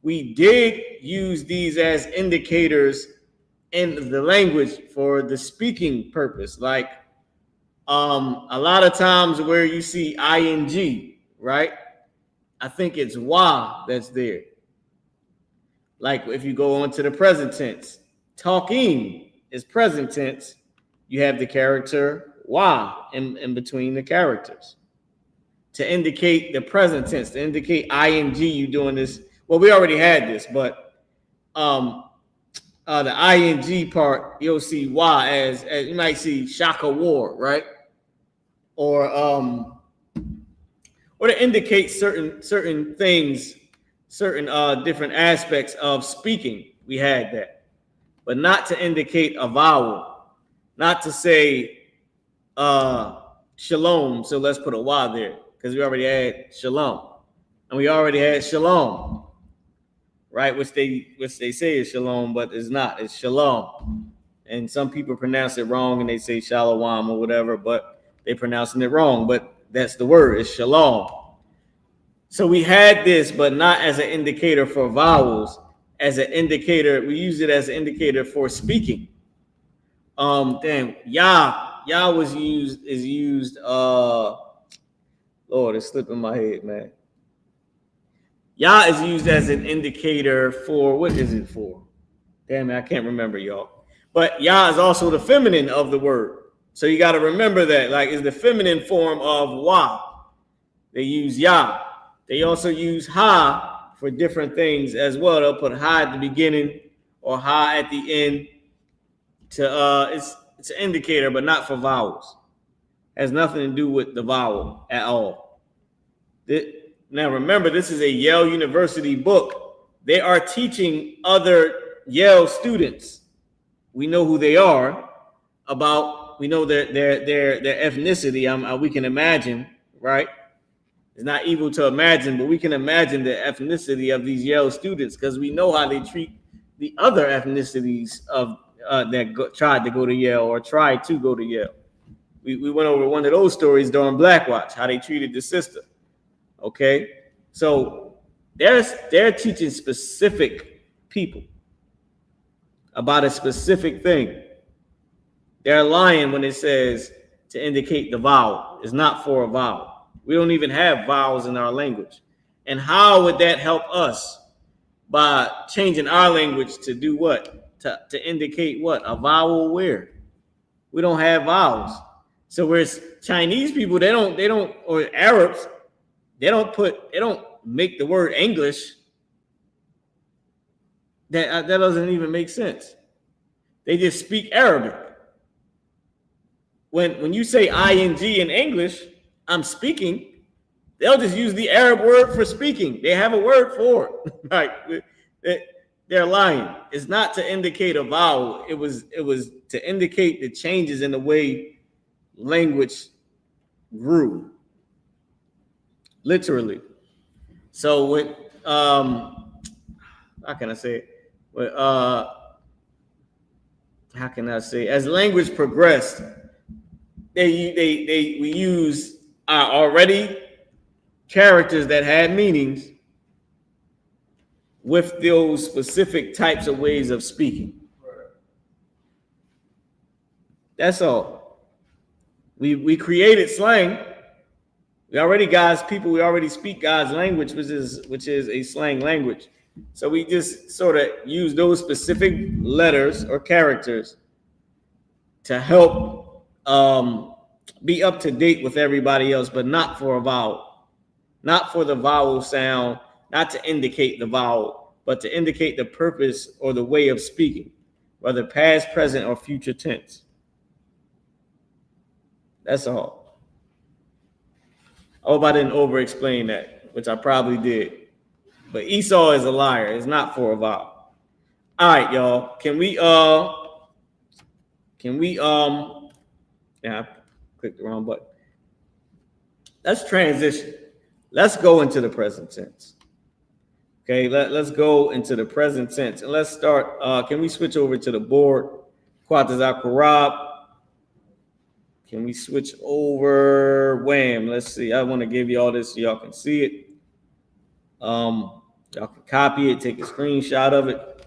we did use these as indicators in the language for the speaking purpose. Like a lot of times where you see ing, right? I think it's wa that's there. Like if you go on to the present tense, talking is present tense. You have the character wa in between the characters to indicate the present tense, to indicate ing, you doing this. Well, we already had this, but the ing part, you'll see wa as you might see Shaka War, right? Or to indicate certain things, certain different aspects of speaking. We had that, but not to indicate a vowel, not to say shalom. So let's put a wa there because we already had shalom, and we already had shalom, right? Which they say is shalom, but it's not. It's shalom, and some people pronounce it wrong and they say shalom or whatever, but they pronouncing it wrong. But that's the word. It's shalom. So we had this, but not as an indicator for vowels, as an indicator. We use it as an indicator for speaking. Yah is used, Lord, it's slipping my head, man. Yah is used as an indicator for, what is it for? Damn it, I can't remember, y'all. But Yah is also the feminine of the word. So you got to remember that, like, is the feminine form of Wah. They use Yah. They also use Ha for different things as well. They'll put Ha at the beginning or Ha at the end. It's an indicator, but not for vowels. Has nothing to do with the vowel at all. Now remember, this is a Yale University book. They are teaching other Yale students. We know who they are. We know their ethnicity. We can imagine, right? It's not evil to imagine, but we can imagine the ethnicity of these Yale students because we know how they treat the other ethnicities of tried to go to Yale or tried to go to Yale. We went over one of those stories during Black Watch, how they treated the sister. Okay, so they're teaching specific people about a specific thing. They're lying when it says to indicate the vowel. It's not for a vowel. We don't even have vowels in our language. And how would that help us? By changing our language to do what? To indicate what? A vowel where? We don't have vowels. So whereas Chinese people, they don't, or Arabs, they don't make the word English. That doesn't even make sense. They just speak Arabic. When you say ing in English, I'm speaking, they'll just use the Arab word for speaking. They have a word for it. Like, they're lying. It's not to indicate a vowel. It was to indicate the changes in the way language grew. Literally. So when how can I say it? How can I say? As language progressed, we use already characters that had meanings with those specific types of ways of speaking. That's all. We created slang. We already speak God's language, which is a slang language. So we just sort of use those specific letters or characters to help be up to date with everybody else, but not for a vowel, not for the vowel sound, not to indicate the vowel, but to indicate the purpose or the way of speaking, whether past, present, or future tense. That's all. I hope I didn't over-explain that, which I probably did. But Esau is a liar. It's not for a vowel. All right, y'all. Yeah, I clicked the wrong button. Let's transition. Let's go into the present tense. Okay, let's go into the present tense. And let's start. Can we switch over to the board? Quatazak Qarab. Can we switch over? Wham. Let's see. I want to give you all this so y'all can see it. Y'all can copy it, take a screenshot of it.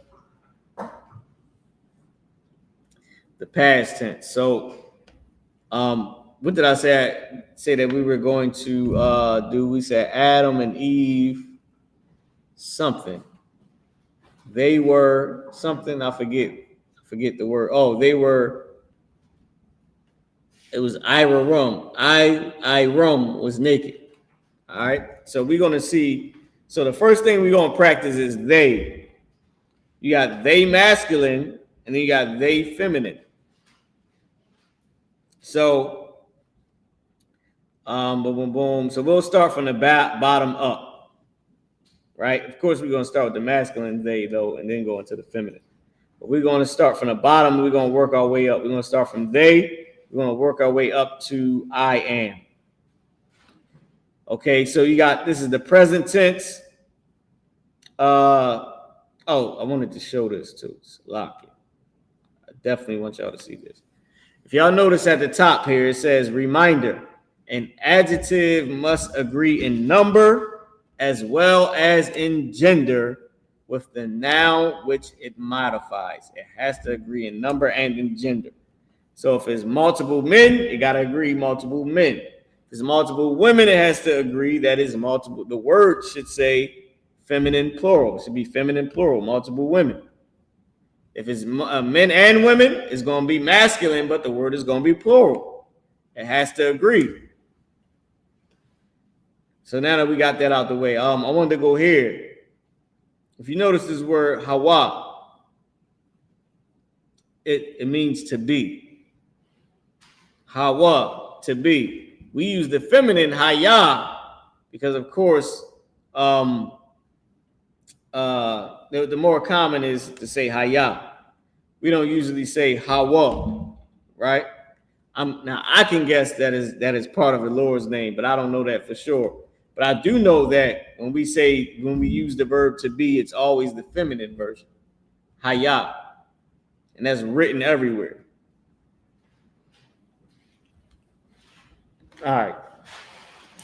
The past tense. So, what did I say? Say that we were going to do. We said Adam and Eve. Something. They were something. I forget the word. Oh, they were. It was Ira-rum. I-rum was naked. All right. So we're going to see. So the first thing we're going to practice is they. You got they masculine and then you got they feminine. So, boom, boom, boom. So we'll start from the bottom up. Right. Of course, we're going to start with the masculine they though, and then go into the feminine. But we're going to start from the bottom. We're going to work our way up. We're going to start from they. We're going to work our way up to I am. Okay, so you got, this is the present tense. I wanted to show this too. Lock it. I definitely want y'all to see this. If y'all notice at the top here, it says reminder. An adjective must agree in number as well as in gender with the noun which it modifies. It has to agree in number and in gender. So if it's multiple men, it got to agree multiple men. If it's multiple women, it has to agree that it's multiple. The word should say feminine plural. It should be feminine plural, multiple women. If it's men and women, it's going to be masculine, but the word is going to be plural. It has to agree. So now that we got that out the way, I wanted to go here. If you notice this word hawa, it means to be. Hawa, to be. We use the feminine haya because, of course, the more common is to say haya. We don't usually say hawa, right? Now I can guess that is part of the Lord's name, but I don't know that for sure. But I do know that when we use the verb to be, it's always the feminine version, haya, and that's written everywhere. All right.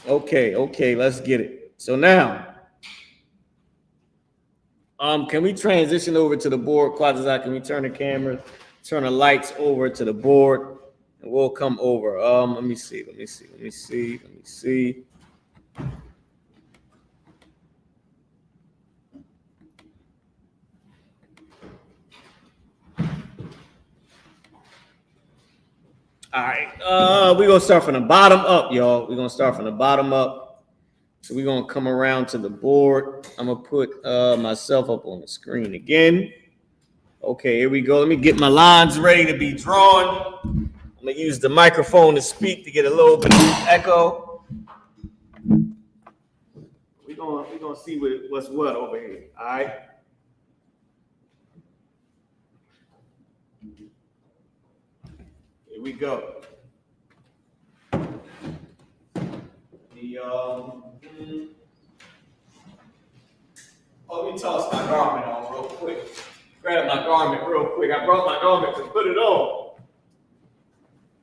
Okay, let's get it. So now, can we transition over to the board, Quadazai? Can we turn the camera, turn the lights over to the board, and we'll come over. Let me see. All right, we're gonna start from the bottom up, y'all. We're gonna start from the bottom up. So we're gonna come around to the board. I'm gonna put myself up on the screen again. Okay, here we go. Let me get my lines ready to be drawn. I'm gonna use the microphone to speak to get a little bit of echo. We're gonna see what's what over here. All right. Here we go. Let me toss my garment on real quick. Grab my garment real quick. I brought my garment to put it on.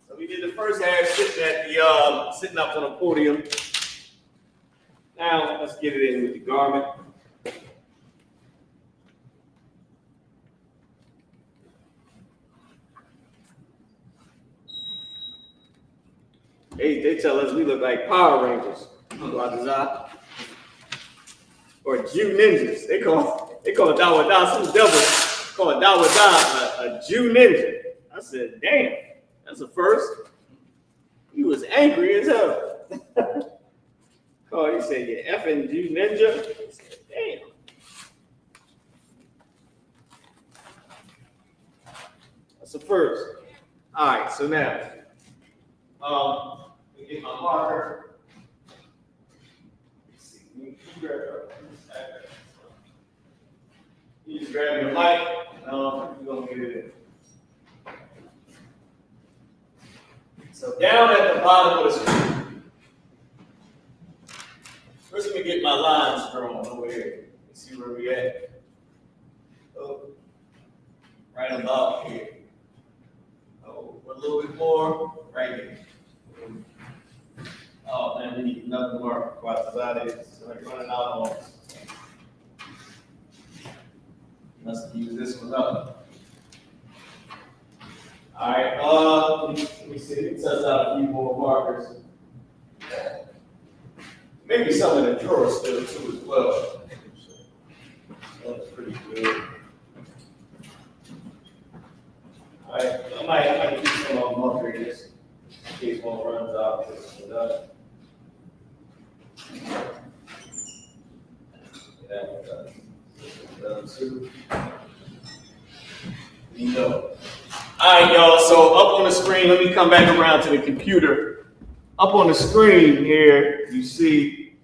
So we did the first half sitting up on the podium. Now let's get it in with the garment. They tell us we look like Power Rangers. Or Jew ninjas. They call Dawada, some devil call Dawada a Jew ninja. I said, damn, that's a first. He was angry as hell. Oh, he said, you effing Jew ninja. I said, damn. That's a first. All right, so now, let me get my marker. Let's see. You just grab your mic, we're gonna get it in. So down at the bottom of the screen, first let me get my lines drawn over here. Let's see where we at. Oh, right about here. Oh, a little bit more, right here. Oh man, we need another marker. So I'm running out on. Let's use this one up. All right, let me see. Let me test out a few more markers. Maybe some of the drawers still too as well. That's pretty good. All right, I might keep some of them up here just in case one runs out. All right, y'all. So up on the screen, let me come back around to the computer. Up on the screen here, you see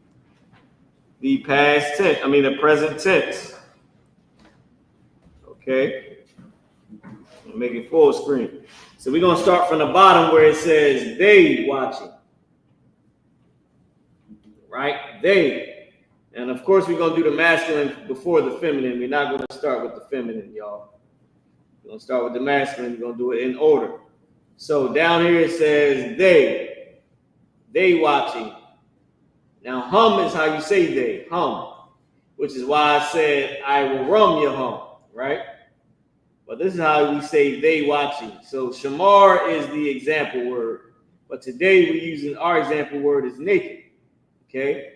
the past tense. The present tense. Okay. I'll make it full screen. So we're gonna start from the bottom where it says they watching. Right? They. And of course, we're going to do the masculine before the feminine. We're not going to start with the feminine, y'all. We're going to start with the masculine. We're going to do it in order. So down here it says they. They watching. Now, hum is how you say they. Hum. which is why I said I will rum your home, right? But this is how we say they watching. So shamar is the example word, but today we're using our example word is naked, okay?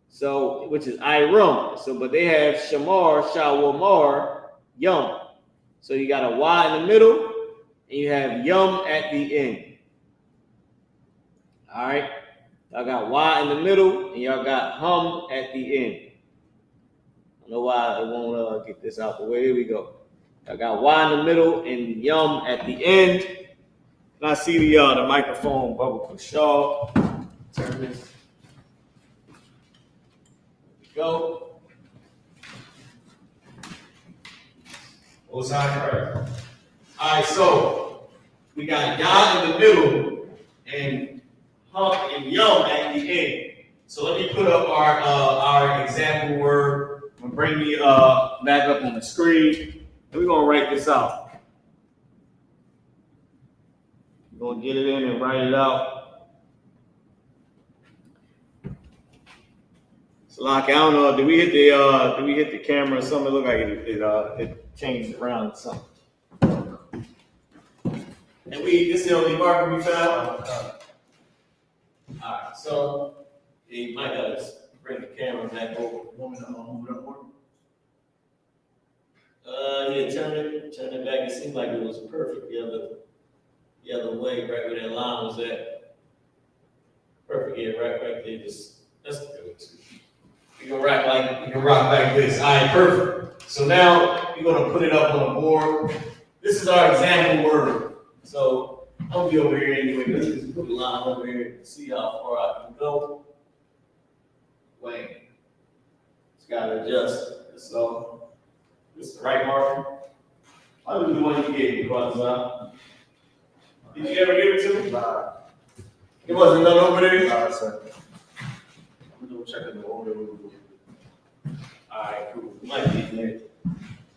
So, which is I rum. So, but they have shamar, shawamar, yum. So you got a Y in the middle, and you have yum at the end. All right? Y'all got Y in the middle, and y'all got hum at the end. I don't know why I won't get this out the way. Here we go. I got Y in the middle and yum at the end. And I see the microphone bubble push off. Turn this. There we go. Most High Christ. All right, so we got Yah in the middle and hum and yum at the end. So let me put up our example word. I'm gonna bring me back up on the screen. And we're gonna write this out. We're gonna get it in and write it out. So like I don't know, did we hit the camera or something? It looked like it changed around or something. And this is the only marker we found. Alright, so you might gotta bring the camera back over. You want me to move it up more? Yeah, turn it back. It seemed like it was perfect the other way, right where that line was at. Perfect, yeah, right there. That's good too. You can rock like this. All right, perfect. So now you're gonna put it up on the board. This is our example word. So I'll be over here anyway. Let's just put the line over here and see how far I can go. Wait, it's gotta adjust. So this is the right marker. I'll do the one you gave me, brother. Did you ever give it to me? Nah. It wasn't done over there? Nah, sir. I'm gonna check it over there. Alright, cool. It might be in there.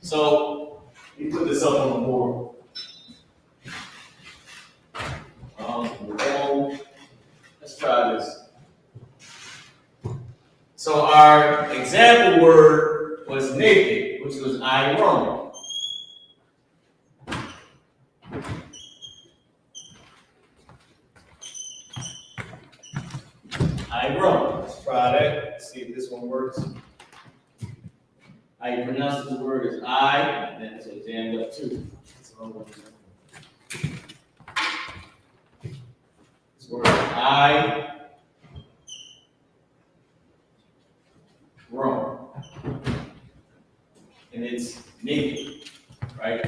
So you put this up on the board. Let's try this. So our example word was naked, which was I rum. I rum. Let's try that. Let's see if this one works. How you pronounce the word is I, and then it's jammed up too. This word is I rum. And it's naked, right?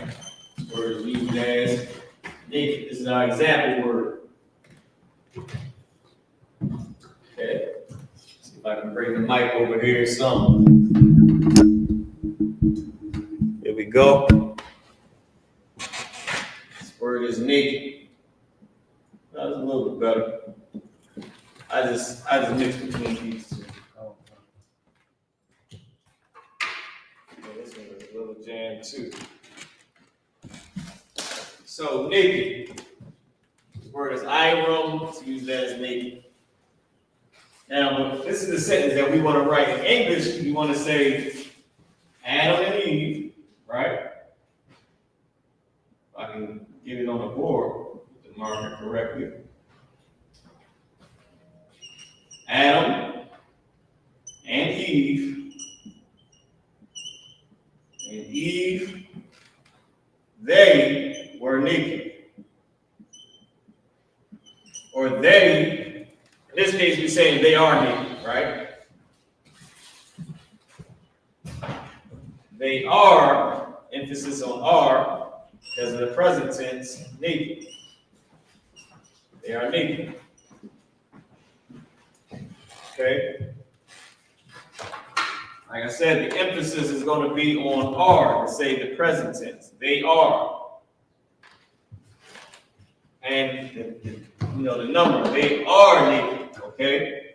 This word is used as naked. This is our example word. Okay. See if I can bring the mic over here some. Here we go. This word is naked. That was a little bit better. I just mixed between these two. This one is a little jammed too. So naked. This word is iron. Let's use that as naked. Now, this is the sentence that we want to write in English. We want to say Adam and Eve, right? If I can get it on the board, put the marker correctly. Adam and Eve, they were naked. Or they, in this case, we're saying they are naked, right? They are, emphasis on are, because of the present tense, naked. They are naked. Okay? Like I said, the emphasis is going to be on are to say the present tense. They are. And the number, they are naked. Okay?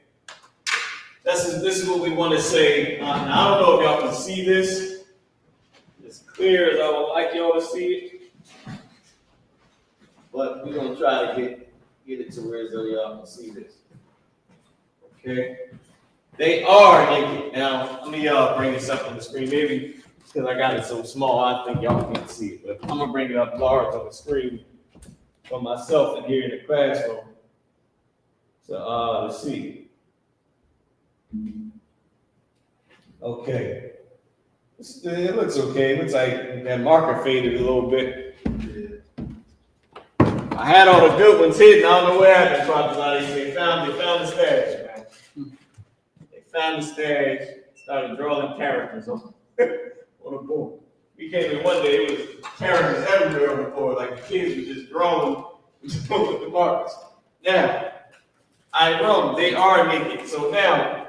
This is what we want to say. Now, I don't know if y'all can see this as clear as I would like y'all to see it. But we're going to try to get it to where y'all can see this. Okay? They are naked. Now, let me bring this up on the screen. Maybe because I got it so small, I think y'all can't see it. But I'm gonna bring it up large on the screen for myself and here in the classroom. So let's see. Okay. It looks okay. It looks like that marker faded a little bit. I had all the good ones hidden. I don't know where happened. They found the stash, man. They found the stash. Started drawing characters on the board. We came in one day. It was characters everywhere on the board. Like the kids were just drawing with the markers. Now, they are naked. So now,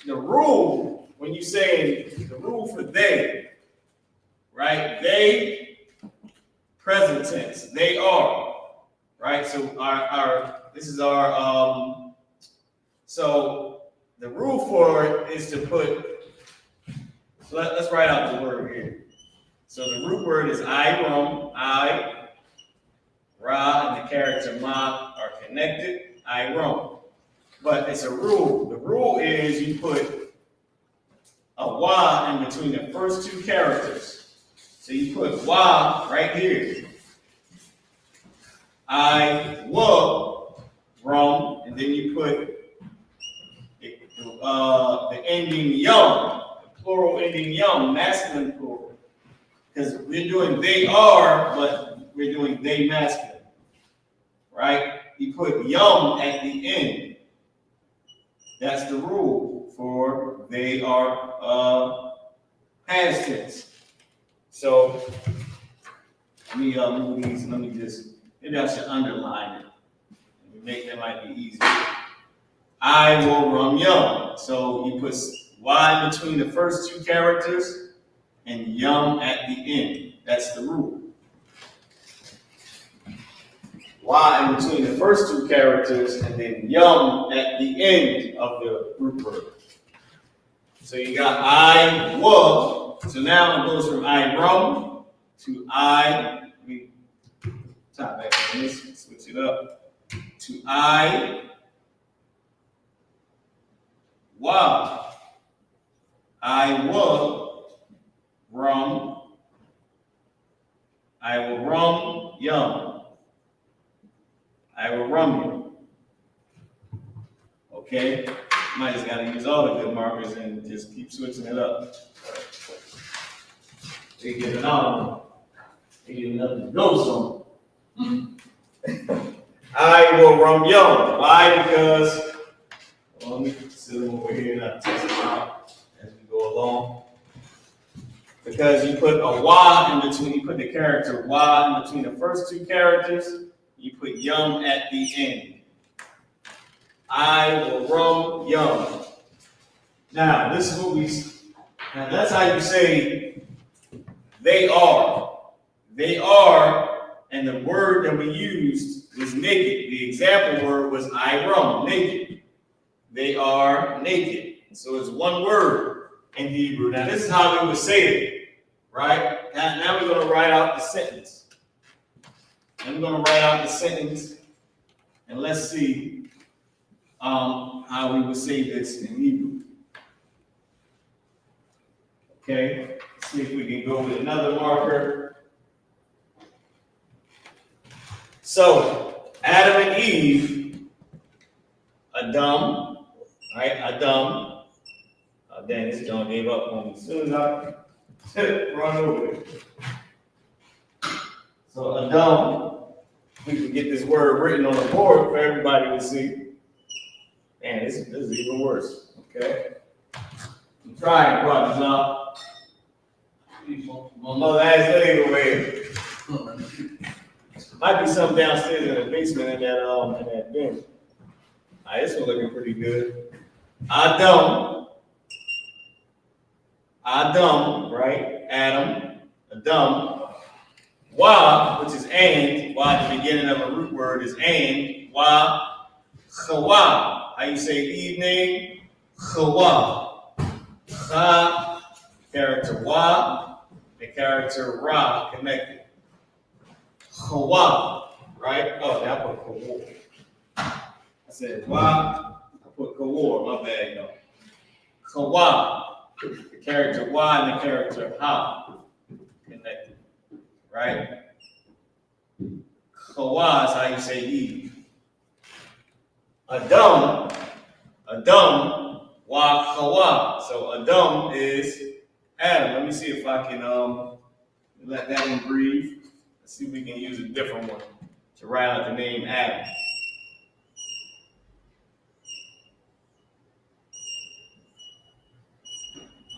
the rule when you say the rule for they, right? They, present tense. They are, right? So this is our so the rule for it is to put. So let's write out the word here. So the root word is I, Ra, and the character Ma are connected. I, but it's a rule. The rule is you put a wa in between the first two characters. So you put wa right here. I, and then you put the ending yum, the plural ending yum, masculine plural. Because we're doing they are, but we're doing they masculine. Right? You put yum at the end. That's the rule for they are past tense. So let me move these. Let me just, maybe I should underline it. Make that might be easier. I will rum yum. So you put Y in between the first two characters and yum at the end. That's the rule. Y in between the first two characters and then yum at the end of the root word. So you got I, wa. So now it goes from I rum to I. Let me top back on this, switch it up. To I, wa. I will rum. I will rum yum. I will rum you. Okay? Might just gotta use all the good markers and just keep switching it up. They get it on. They get nothing to go some. I will rum yum. Why? Because, well, let me sit them over here and I'll test it out as we go along. Because you put a wa in between, you put the character wa in between the first two characters, you put yum at the end. I will rum yum. Now, this is what now that's how you say they are. They are, and the word that we used was naked. The example word was I rum, naked. They are naked. So it's one word in Hebrew. Now, this is how we would say it, right? Now we're going to write out the sentence. And we're going to write out the sentence, and let's see how we would say this in Hebrew. Okay, let's see if we can go with another marker. So, Adam and Eve, Adam, right? Adam. Dang, this John gave up on me. As soon as I run over it. So, Adam. We can get this word written on the board for everybody to see. Man, this is even worse. Okay? I'm trying to brought this up. My mother asked me away. Might be something downstairs in the basement in that bin. This one's looking pretty good. Adam, right? Adam. Wa, which is and, wa at the beginning of a root word is and, wa, chawa. How you say evening? Chawa. Cha, character wa, the character ra connected. Chawa, right? Oh, I put kawar. I said wa, I put kawar, my bad, y'all. Kawa. The character Y and the character Ha connected, right? Kawa is how you say Eve. Adam, Wa Kawa. So Adam is Adam. Let me see if I can let that one breathe. Let's see if we can use a different one to write out the name Adam.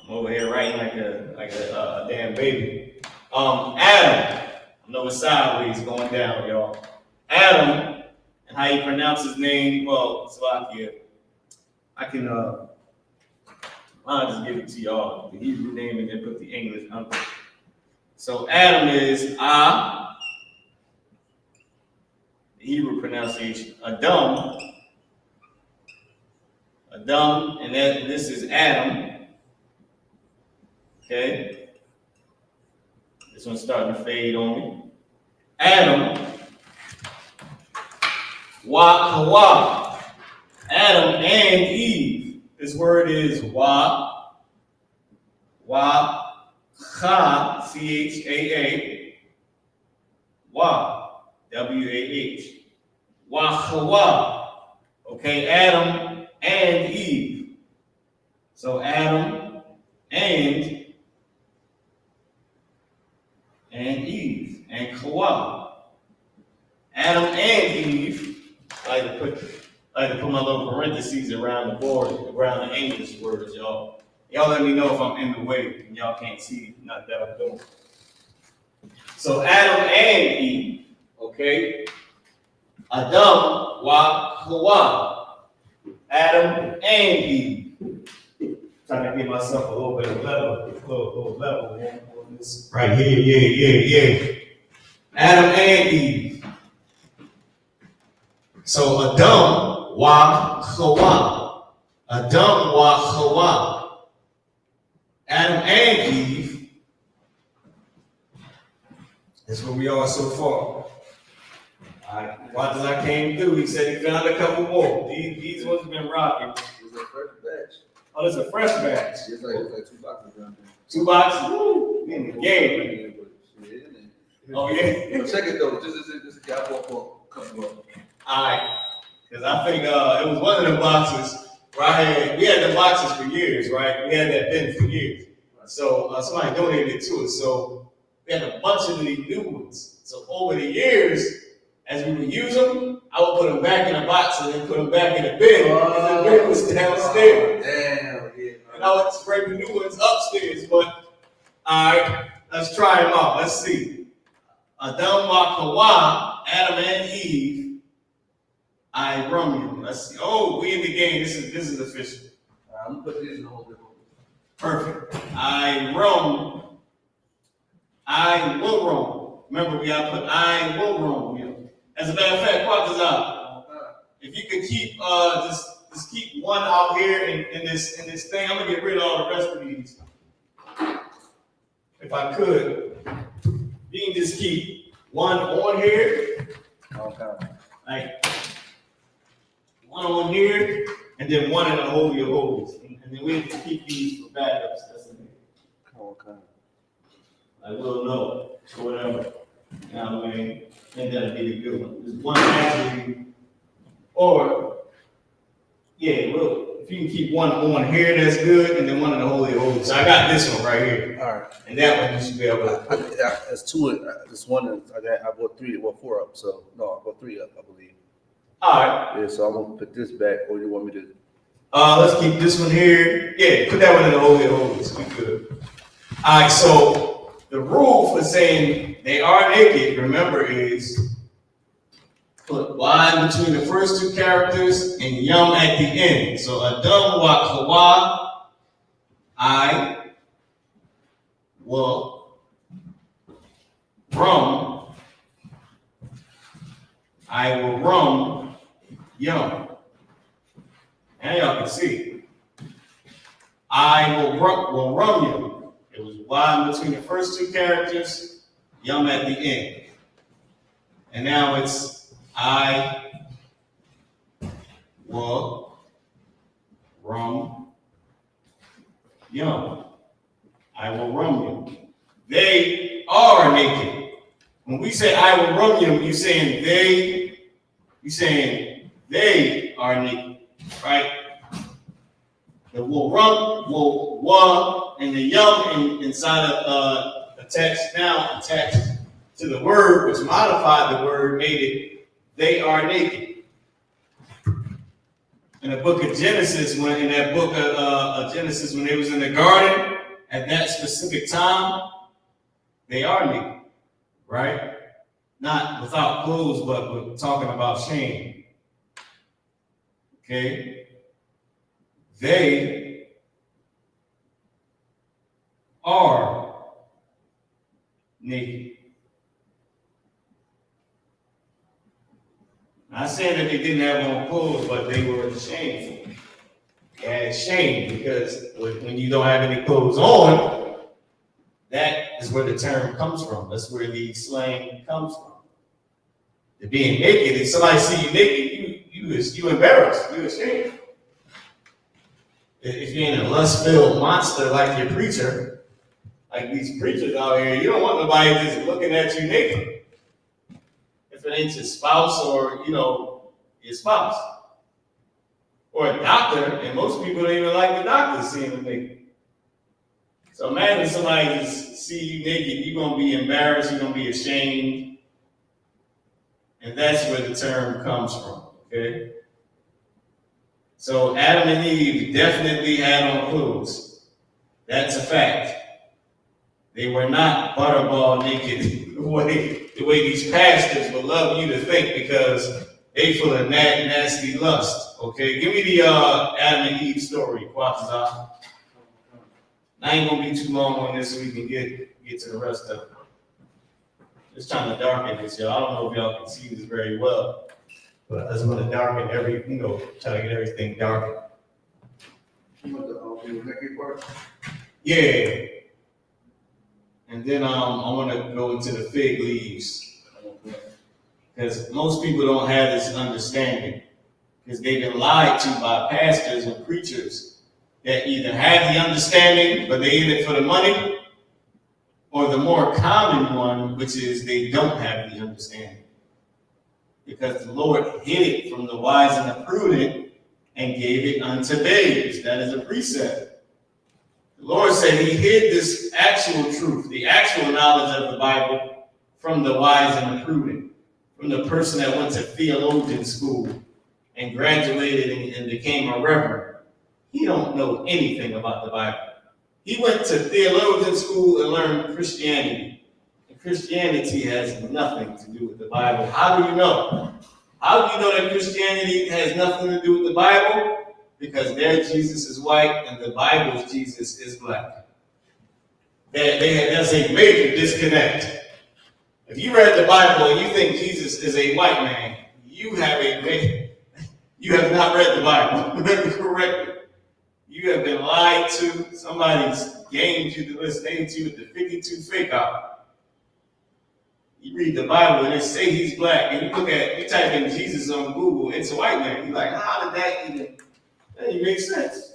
I'm over here writing like a damn baby. Adam. I know it's sideways going down, y'all. Adam, and how you pronounce his name? Well, Slovakia. I can I'll just give it to y'all, the Hebrew name, and then put the English under. So Adam is the Hebrew pronunciation. Adam, and then this is Adam. Okay, this one's starting to fade on me. Adam, Wa, Adam and Eve. This word is Wa, Cha, Chaa, Wa, W-A-H. Wa, okay, Adam and Eve. So Adam and Eve, and Kawa. Adam and Eve. I like to put my little parentheses around the board, around the English words, y'all. Y'all let me know if I'm in the way and y'all can't see, not that I'm doing. So Adam and Eve, okay? Adam wa Hawa. Adam and Eve. Trying to give myself a little bit of little level on this. Right here, yeah. Adam and Eve. So Adam wa Hawa. Adam wa Hawa. Adam and Eve. That's where we are so far. Alright, watch as I came through. He said he found a couple more. These ones have been rocking. It's a fresh batch. Oh, it's a fresh batch. It's like 2 boxes down there. 2 boxes? Woo! In the game. Oh, yeah? But check it though. Just got for a couple of them. Alright. Because I think it was one of the boxes where we had the boxes for years, right? We had that bin for years. So somebody donated it to us. So we had a bunch of these new ones. So over the years, as we would use them, I would put them back in a box and then put them back in the bin. And the bin was downstairs. Damn, yeah. And I would spray the new ones upstairs. But, alright, let's try them out. Let's see. Adam wa Hawa, Adam and Eve, I-S-U-P-K. Let's see. Oh, we in the game. This is official. I'm gonna put these in the whole different. Perfect. I will roam. Remember, we gotta put I will roam here. As a matter of fact, Quatazah, if you could keep just keep one out here in this thing, I'm gonna get rid of all the rest of these. If I could, you can just keep one on here, like one on here, and then one in the Holy of Holies. And then we have to keep these for backups. That's in here. Okay. I will know, or whatever. You know what I mean? I think that'll be the good one. There's one actually, or, yeah, well, if you can keep one on here, that's good, and then one in the Holy of Holies. So I got this one right here. All right. And that one you should be able to. That's 2. This one I bought 3. Well, 4 up. So no, I bought 3 up, I believe. All right. Yeah. So I'm gonna put this back, or you want me to? Let's keep this one here. Yeah, put that one in the Holy of Holies. We good. All right, so the rule for saying they are naked, remember, is put Y between the first 2 characters and Yum at the end. So Adam wa Hawa, I will rum. I will rum Yum. And y'all can see. I will rum you. It was Y between the first 2 characters, Yum at the end. And now it's I will rum Yum. I will rum you. They are naked. When we say I will rum you, you're saying they are naked, right? The will rum, will wa, and the yum inside of a text now attached to the word, which modified the word, made it they are naked. In the book of Genesis, when they was in the garden at that specific time, they are naked, right? Not without clothes, but we're talking about shame. Okay? They are naked. Not saying that they didn't have on clothes, but they were ashamed. They had shame because when you don't have any clothes on, that is where the term comes from. That's where the slang comes from. The being naked, if somebody see you naked, you embarrassed, you ashamed. If you're in a lust-filled monster like your preacher, like these preachers out here, you don't want nobody just looking at you naked. If it ain't your spouse or, your spouse. Or a doctor, and most people don't even like the doctor seeing them naked. So imagine somebody just see you naked, you're going to be embarrassed, you're going to be ashamed. And that's where the term comes from, okay? So Adam and Eve definitely had on clothes. That's a fact. They were not butterball naked the way these pastors would love you to think, because they full of nasty lust. Okay, give me the Adam and Eve story, Quatazah. I ain't gonna be too long on this so we can get to the rest of it. Just trying to darken this, y'all. I don't know if y'all can see this very well, but I just want to darken try to get everything darkened. You want the naked part? Yeah. And then I want to go into the fig leaves, because most people don't have this understanding, because they've been lied to by pastors and preachers that either have the understanding, but they in it for the money, or the more common one, which is they don't have the understanding, because the Lord hid it from the wise and the prudent and gave it unto babes. That is a precept. The Lord said he hid this actual truth, the actual knowledge of the Bible, from the wise and the prudent, from the person that went to theologian school and graduated and became a reverend. He don't know anything about the Bible. He went to theologian school and learned Christianity. And Christianity has nothing to do with the Bible. How do you know? How do you know that Christianity has nothing to do with the Bible? Because their Jesus is white and the Bible's Jesus is black. There's a major disconnect. If you read the Bible and you think Jesus is a white man, you have not read the Bible correctly. You have been lied to. Somebody's gamed you to listen to you with the 52 fake out. You read the Bible and they say he's black, and you type in Jesus on Google, it's a white man. You're like, how did that even make sense?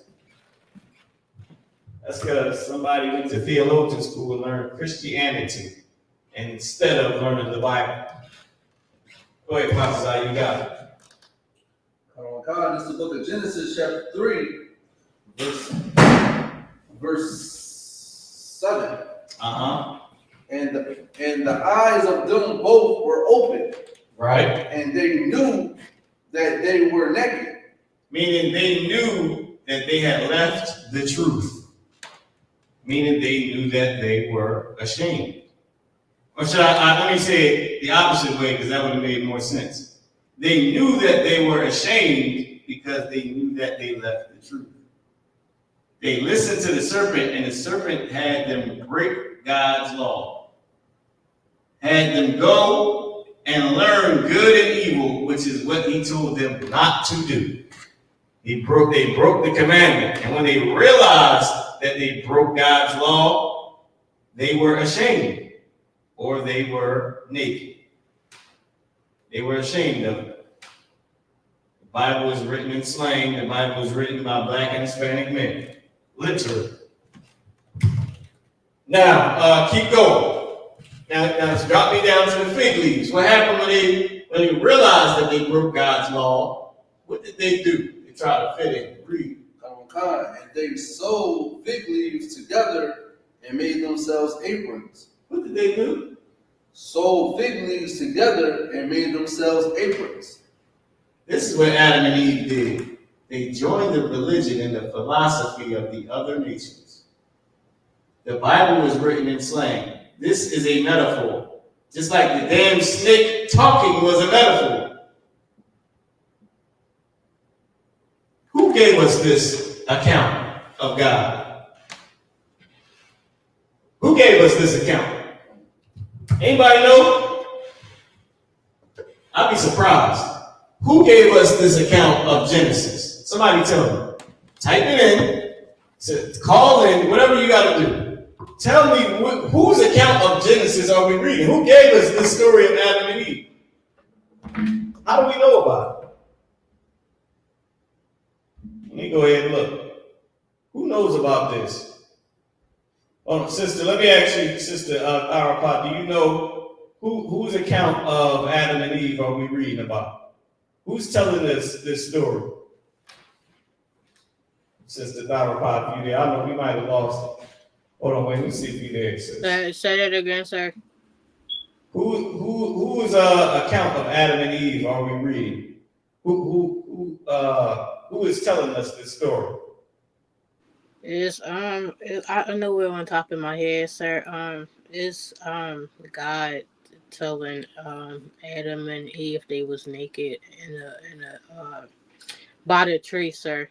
That's because somebody went to theologian school and learned Christianity instead of learning the Bible. Go ahead, Pastor, you got it. God, this is the book of Genesis, chapter 3, verse 7. And the eyes of them both were open. Right. And they knew that they were naked. Meaning they knew that they had left the truth. Meaning they knew that they were ashamed. Or should let me say it the opposite way, because that would have made more sense. They knew that they were ashamed because they knew that they left the truth. They listened to the serpent, and the serpent had them break God's law. Had them go and learn good and evil, which is what he told them not to do. They broke the commandment. And when they realized that they broke God's law, they were ashamed, or they were naked. They were ashamed of it. The Bible is written in slang. The Bible is written by black and Hispanic men. Literally. Now, keep going. Now, drop me down to the fig leaves. What happened when they realized that they broke God's law? What did they do? They tried to fit in. Read. And they sewed fig leaves together and made themselves aprons. What did they do? Sewed fig leaves together and made themselves aprons. This is what Adam and Eve did. They joined the religion and the philosophy of the other nations. The Bible was written in slang. This is a metaphor. Just like the damn snake talking was a metaphor. Who gave us this account of God? Who gave us this account? Anybody know? I'd be surprised. Who gave us this account of Genesis? Somebody tell me. Type it in. Call in, whatever you got to do. Tell me whose account of Genesis are we reading? Who gave us this story of Adam and Eve? How do we know about it? Let me go ahead and look. Who knows about this? Oh, sister, let me ask you, Sister Arapat, do you know whose account of Adam and Eve are we reading about? Who's telling us this story? Sister Arapat, you there? I know we might have lost it. Hold on, wait, let me see if you're there, sis. Say that again, sir. Whose account of Adam and Eve are we reading? Who is telling us this story? I know we're on top of my head, sir. It's God telling Adam and Eve they was naked in a by the tree, sir.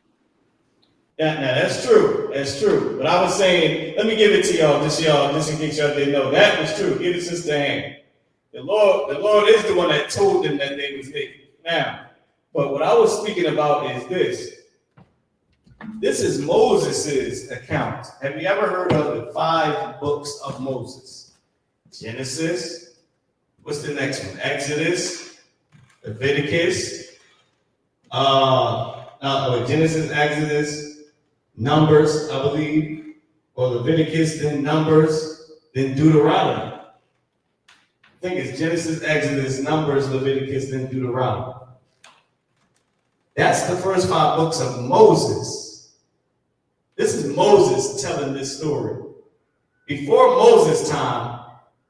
Yeah, now that's true. That's true. But I was saying, let me give it to y'all, just in case y'all didn't know. That was true. Give it Sister Hand. The Lord is the one that told them that they was naked. Now, but what I was speaking about is this. This is Moses' account. Have you ever heard of the 5 books of Moses? Genesis. What's the next one? Exodus. Leviticus. Genesis, Exodus, Numbers, I believe, or Leviticus, then Numbers, then Deuteronomy. I think it's Genesis, Exodus, Numbers, Leviticus, then Deuteronomy. That's the first 5 books of Moses. This is Moses telling this story. Before Moses' time,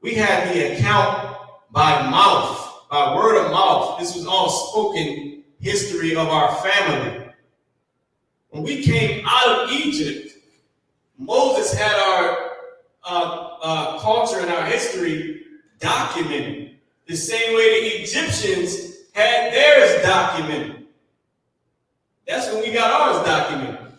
we had the account by mouth, by word of mouth. This was all spoken history of our family. When we came out of Egypt, Moses had our culture and our history documented the same way the Egyptians had theirs documented. That's when we got ours documented.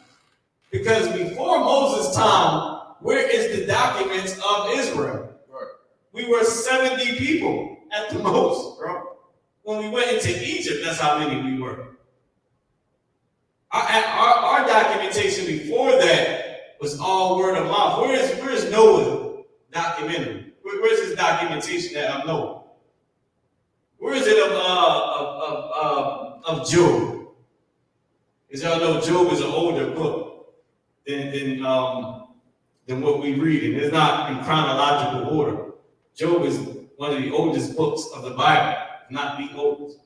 Because before Moses' time, where is the documents of Israel? Right. We were 70 people at the most, bro. When we went into Egypt, that's how many we were. Our documentation before that was all word of mouth. Where's Noah documentary? Where's his documentation of Noah? Where is it of Job? Because y'all know Job is an older book than what we read, and it's not in chronological order. Job is one of the oldest books of the Bible, not the oldest.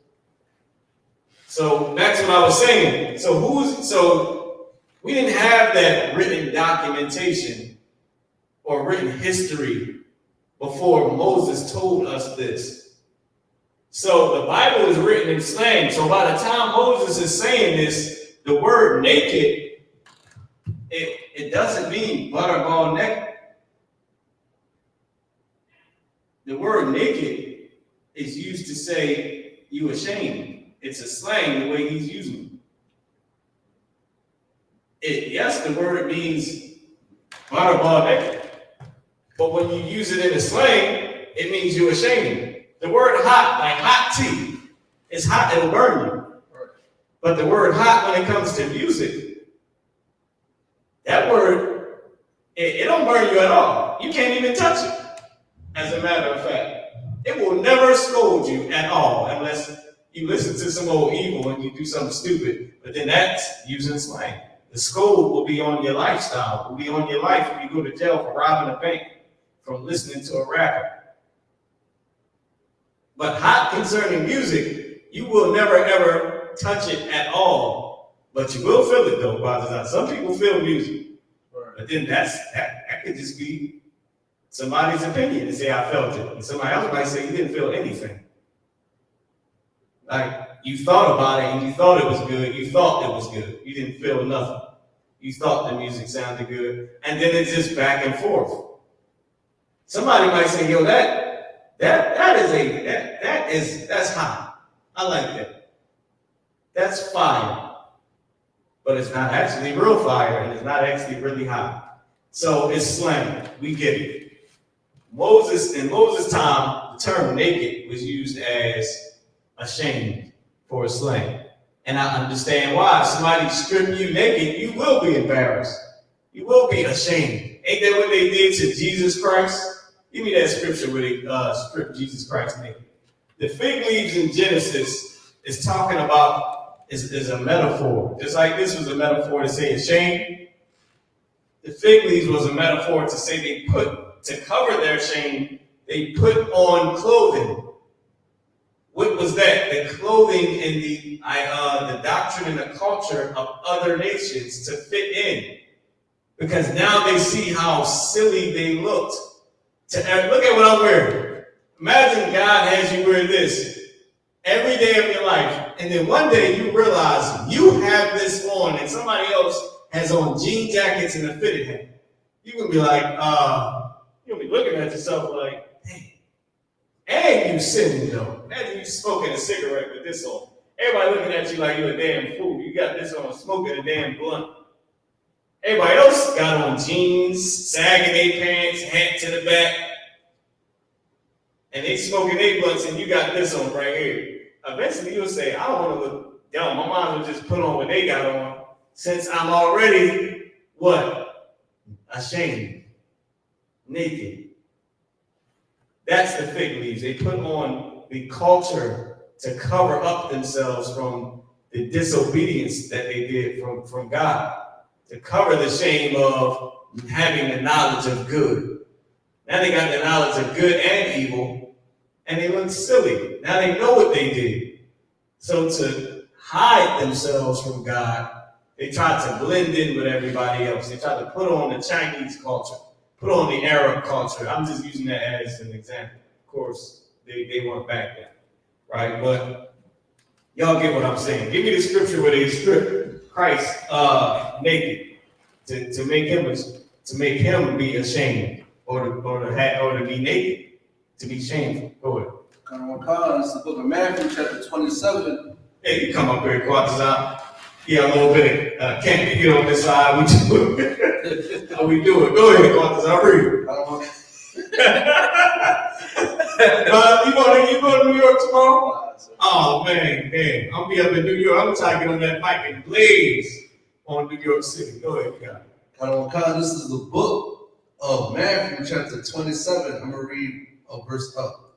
So that's what I was saying. So we didn't have that written documentation or written history before Moses told us this. So the Bible is written in slang. So by the time Moses is saying this, the word naked, it doesn't mean butterball naked. The word naked is used to say you ashamed. It's a slang the way he's using it. Yes, the word means butterball naked. But when you use it in a slang, it means you're ashamed. The word hot, like hot tea, it's hot, it'll burn you. But the word hot, when it comes to music, that word, it don't burn you at all. You can't even touch it. As a matter of fact, it will never scold you at all unless you listen to some old evil and you do something stupid. But then that's using slang. The scold will be on your lifestyle, will be on your life if you go to jail for robbing a bank from listening to a rapper. But hot concerning music, you will never ever touch it at all. But you will feel it though, Father. Some people feel music. But then that could just be somebody's opinion to say I felt it. And somebody else might say you didn't feel anything. Like you thought about it and you thought it was good. You thought it was good. You didn't feel nothing. You thought the music sounded good. And then it's just back and forth. Somebody might say, yo, that's hot. I like that. That's fire. But it's not actually real fire, and it's not actually really hot. So it's slang. We get it. In Moses' time, the term naked was used as ashamed for a slang. And I understand why. If somebody strip you naked, you will be embarrassed. You will be ashamed. Ain't that what they did to Jesus Christ? Give me that scripture where they stripped Jesus Christ naked. The fig leaves in Genesis is talking about is a metaphor. Just like this was a metaphor to say shame. The fig leaves was a metaphor to say to cover their shame, they put on clothing. What was that? The clothing and the doctrine and the culture of other nations to fit in. Because now they see how silly they looked. Look at what I'm wearing. Imagine God has you wear this every day of your life. And then one day you realize you have this on and somebody else has on jean jackets and a fitted hat. You're going to be like, you'll be looking at yourself like, dang. And you sitting though. Imagine you smoking a cigarette with this on. Everybody looking at you like you're a damn fool. You got this on smoking a damn blunt. Everybody else got on jeans, sagging their pants, hat to the back. And they smoking their blunts and you got this on right here. Eventually you'll say, I don't want to look dumb. My mom will just put on what they got on since I'm already, what? Ashamed. Naked. That's the fig leaves. They put on the culture to cover up themselves from the disobedience that they did from God. To cover the shame of having the knowledge of good. Now they got the knowledge of good and evil, and they look silly. Now they know what they did. So to hide themselves from God, they try to blend in with everybody else. They try to put on the Chinese culture, put on the Arab culture. I'm just using that as an example. Of course, they weren't back then, right? But y'all get what I'm saying. Give me the scripture where they strip Christ naked to make him be ashamed or to be naked, to be shameful. Go ahead. This is the book of Matthew, chapter 27. Hey, you come up here, Quatazan. Yeah, a little bit. Can't you get on this side? We do it. How we do it? Go ahead, Quatazan. Read it. You going to New York tomorrow? Oh man, I'll be up in New York. I'm trying to get on that mic and blaze on New York City. Go ahead, God. This is the book of Matthew, chapter 27. I'm going to read a verse up.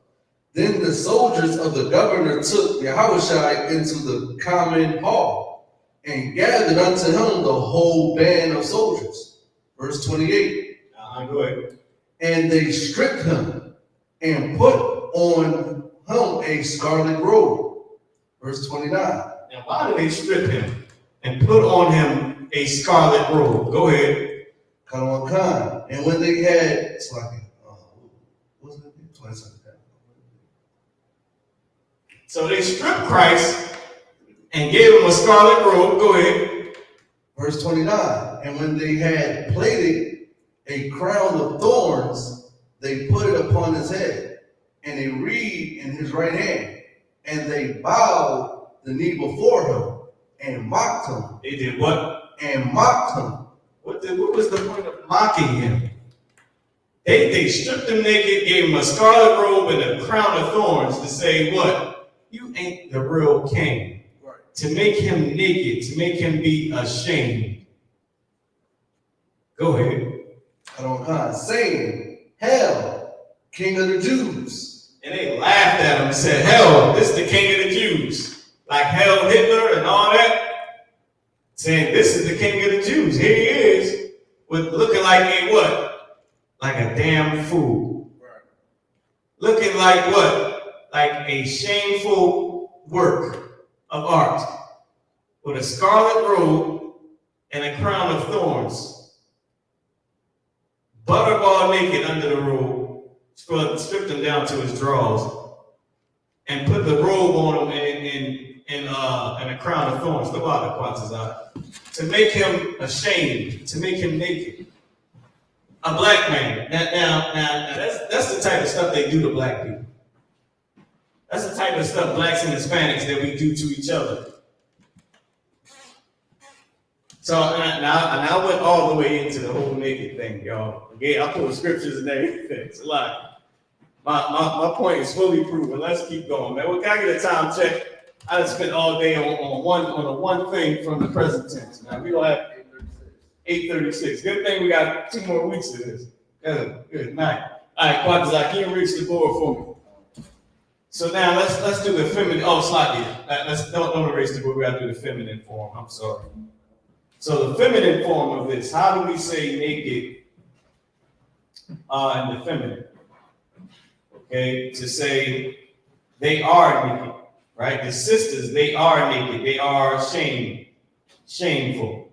Then the soldiers of the governor took Yahushua into the common hall and gathered unto him the whole band of soldiers. Verse 28. Go ahead. And they stripped him and put on him a scarlet robe. Verse 29. Now, why did they strip him and put on him a scarlet robe? Go ahead. And when they had, wasn't it 27? So they stripped Christ and gave him a scarlet robe. Go ahead. Verse 29. And when they had plaited a crown of thorns, they put it upon his head, and a reed in his right hand. And they bowed the knee before him and mocked him. They did what? And mocked him. What was the point of mocking him? They stripped him naked, gave him a scarlet robe and a crown of thorns to say what? You ain't the real king. Right. To make him naked, to make him be ashamed. Go ahead. Saying, Hail, King of the Jews. And they laughed at him and said, hell, this is the king of the Jews. Like hell Hitler and all that. Saying, this is the king of the Jews. Here he is, with looking like a what? like a damn fool. Looking like what? Like a shameful work of art, with a scarlet robe and a crown of thorns. Butterball naked under the robe, stripped him down to his drawers, and put the robe on him and a crown of thorns, to make him ashamed, to make him naked. A black man. Now that's the type of stuff they do to black people. That's the type of stuff blacks and Hispanics that we do to each other. So and I went all the way into the whole naked thing, y'all. Again, I pulled scriptures and everything. It's a lot. My point is fully proven. Let's keep going, man. Can I get a time check? I just spent all day on one thing from the present tense. Now we don't have 8:36. Good thing we got 2 more weeks of this. Good night. All right, Quadras, can you reach the board for me? So now let's do the feminine. Oh, slightly. Don't erase the board. We got to do the feminine form. I'm sorry. So the feminine form of this. How do we say naked in the feminine? Okay, to say they are naked, right? The sisters, they are naked. They are shameful,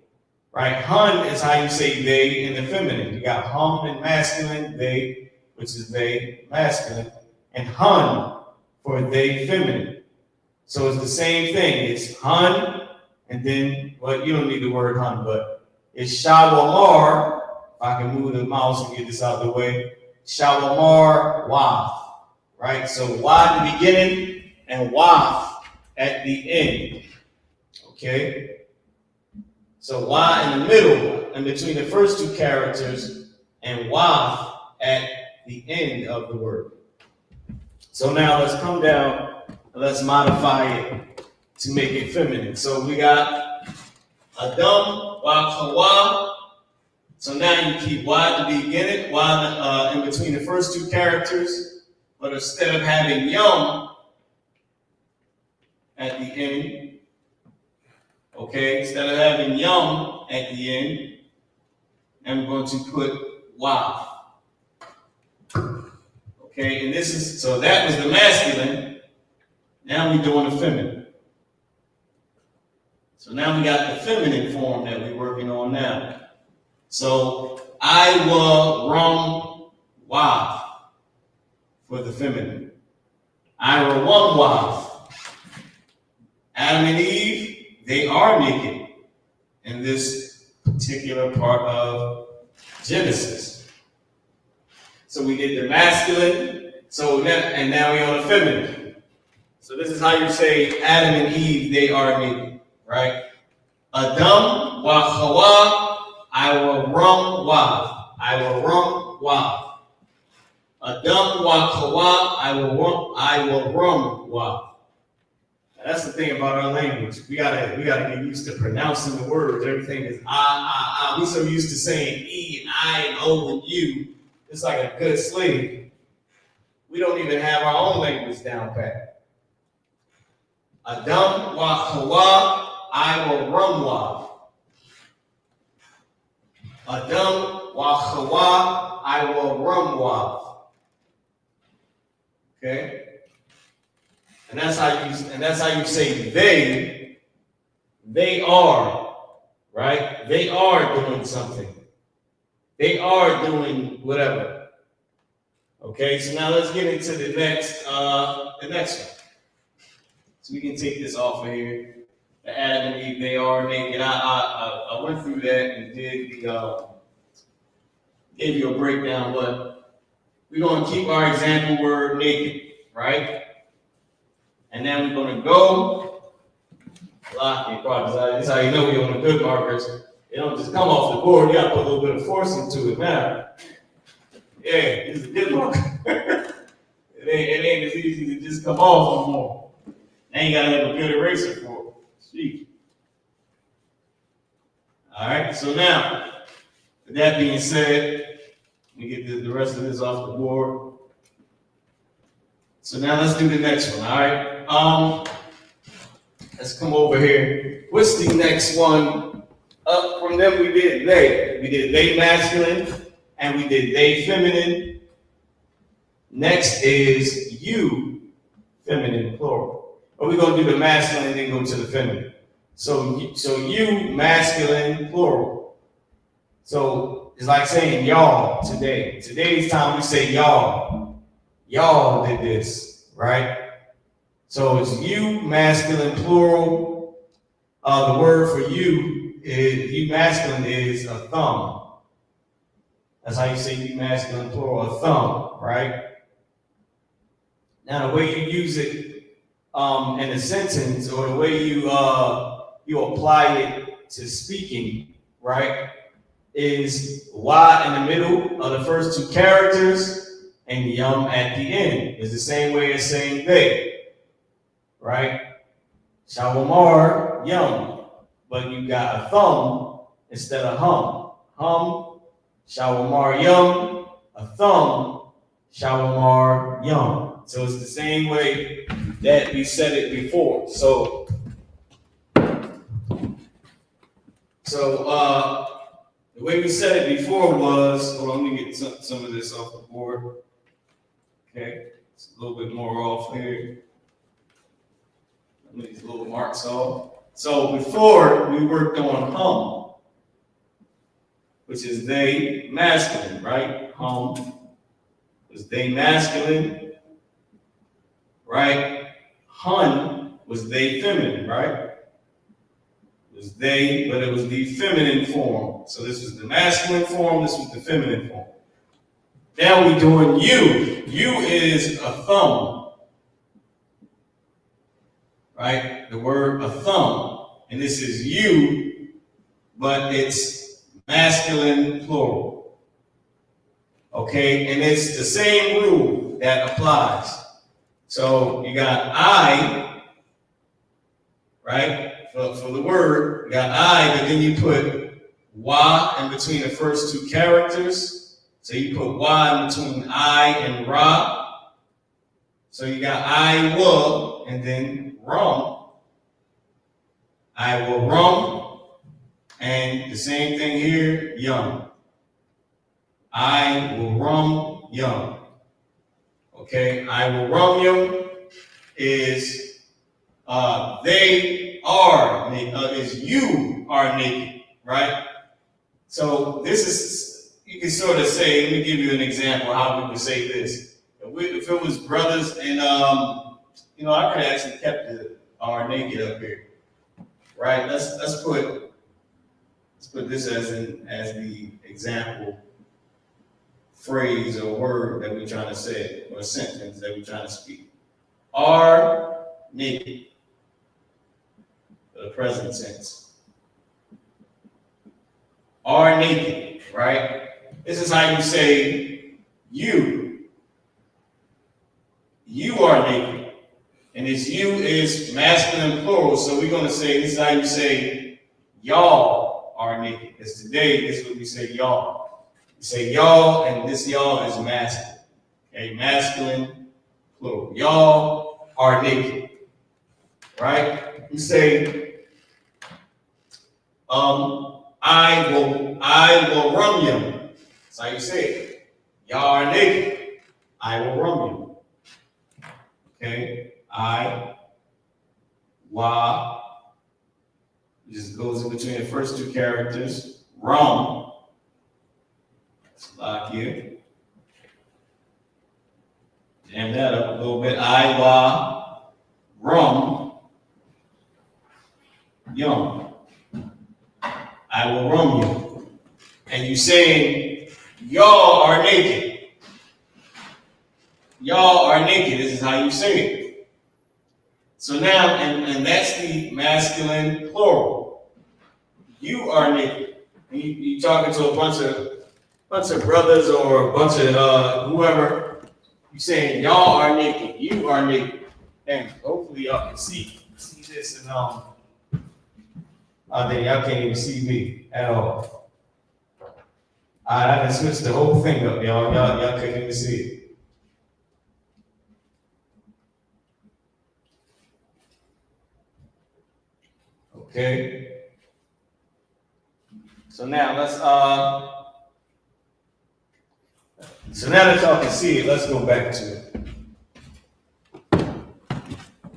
right? Hun is how you say they in the feminine. You got hum in masculine, they, which is they, masculine, and hun for they, feminine. So it's the same thing. It's hun, and then, well, you don't need the word hun, but it's shawamar. If I can move the mouse and get this out of the way. Shawamar, waf. Right? So Y at the beginning and waf at the end. Okay? So Y in the middle, in between the first 2 characters, and waf at the end of the word. So now let's come down and let's modify it to make it feminine. So we got Adam, wa kawa. So now you keep Y at the beginning, Y in between the first 2 characters. But instead of having yum at the end, okay, instead of having yum at the end, I'm going to put waf. Okay, and this is, so that was the masculine. Now we're doing the feminine. So now we got the feminine form that we're working on now. So I will rum waf. For the feminine. I will one wife. Adam and Eve, they are naked in this particular part of Genesis. So we did the masculine, and now we're on the feminine. So this is how you say Adam and Eve, they are naked, right? Adam wa Hawa, I will rum wa. I will rum wa. Adam wa kawa, I will rum wa. That's the thing about our language. We gotta get used to pronouncing the words. Everything is ah. We so used to saying e and I and o and u. It's like a good slave. We don't even have our own language down pat. Adam wa kawa, I will rum wa. Adam wa kawa, I will rum wa. Okay, and that's how you say they are, right? They are doing something. They are doing whatever. Okay, so now let's get into the next one. So we can take this off of here. The Adam and Eve, they are naked. I went through that and did gave you a breakdown, but we're going to keep our example word naked, right? And then we're going to go lock it. That's how you know we're on the good markers. They don't just come off the board. You got to put a little bit of force into it now. Yeah, it's a good marker. it ain't as easy to just come off no more. Now you got to have a good eraser for it. Speak. All right, so now, with that being said, let me get the rest of this off the board. So now let's do the next one, all right? Let's come over here. What's the next one? Up from them we did they. We did they masculine, and we did they feminine. Next is you feminine plural. But we're gonna do the masculine and then go to the feminine. So you masculine plural. So it's like saying y'all today. Today's time we say y'all. Y'all did this, right? So it's you masculine plural. The word for you masculine is a thumb. That's how you say you masculine plural, a thumb, right? Now the way you use it in a sentence, or the way you apply it to speaking, right, is Y in the middle of the first two characters and yum at the end. It's the same way as saying they, right? Shawamar, yum, but you got a thumb instead of hum. Hum, shawamar yum, a thumb, shawamar yum. So it's the same way that we said it before. So the way we said it before was, hold on, let me get some of this off the board. Okay, it's a little bit more off here. Let me get these little marks off. So before we worked on hum, which is they masculine, right? Hum was they masculine, right? Hun was they feminine, right? It was they, but it was the feminine form. So this was the masculine form, this was the feminine form. Now we're doing you. You is a thumb, right? The word a thumb. And this is you, but it's masculine plural. Okay, and it's the same rule that applies. So you got I, right? For the word, you got I, but then you put Y in between the first two characters. So you put Y in between I and Ra. So you got I will, and then rum. I will rum. And the same thing here, yum. I will rum yum. Okay, I will rum yum is they are naked, is you are naked, right? So this is, you can sort of say, let me give you an example how we would say this. If it was brothers and, I could actually kept the are naked up here, right? Let's put this as the example phrase or word that we're trying to say, or sentence that we're trying to speak. Are naked. The present tense. Are naked, right? This is how you say you. You are naked. And this you is masculine plural, so we're going to say, this is how you say y'all are naked. Because today, this is what we say y'all. We say y'all, and this y'all is masculine. Okay, masculine plural. Y'all are naked. Right? You say, I will rum you. That's how you say it. Y'all are naked. I will rum you. Okay? Just goes in between the first two characters. Rum. Let's lock here. Jam that up a little bit. Rum. Yum. I will rum you. And you saying, y'all are naked. Y'all are naked. This is how you say it. So now, and that's the masculine plural. You are naked. You talking to a bunch of brothers or a bunch of whoever. You saying y'all are naked. You are naked. And hopefully y'all can see this and then y'all can't even see me at all. I done switched the whole thing up, y'all. Y'all couldn't even see it. Okay. So now let's So now that y'all can see it, let's go back to it.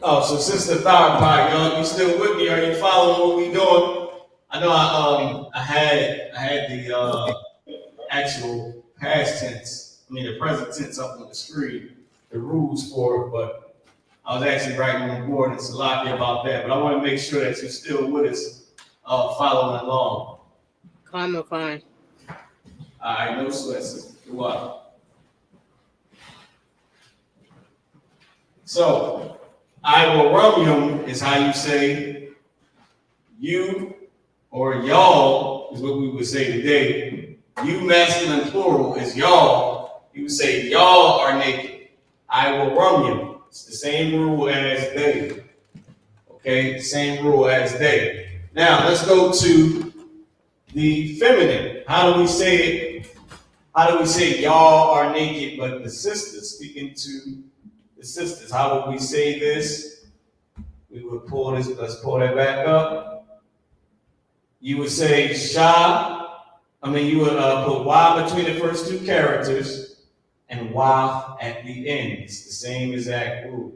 Oh, so Sister Tharpie, y'all, you still with me? Are you following what we doing? I know I had the actual past tense, the present tense up on the screen, the rules for it, but I was actually writing on the board and Salaki about that. But I want to make sure that you're still with us, following along. Fine. All right, no sweat, Sister. What? So, I will rum is how you say you or y'all is what we would say today. You masculine plural is y'all. You would say y'all are naked. I will rum you. It's the same rule as they. Okay, same rule as they. Now let's go to the feminine. How do we say it? How do we say y'all are naked, but the sisters, speaking to the sisters, how would we say this? We would pull this, let's pull that back up. You would say you would put Y between the first two characters and Y at the end. It's the same exact rule.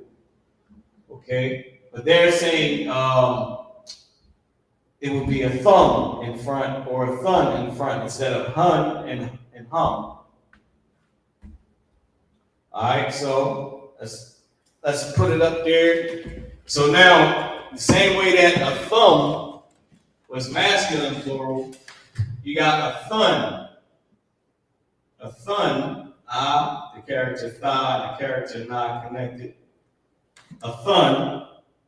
Okay? But they're saying it would be a thumb in front or a thun in front instead of hun and hum. Alright, so let's put it up there. So now, the same way that a thumb was masculine plural, you got a thun. A thun, the character tha, the character na connected. A thun,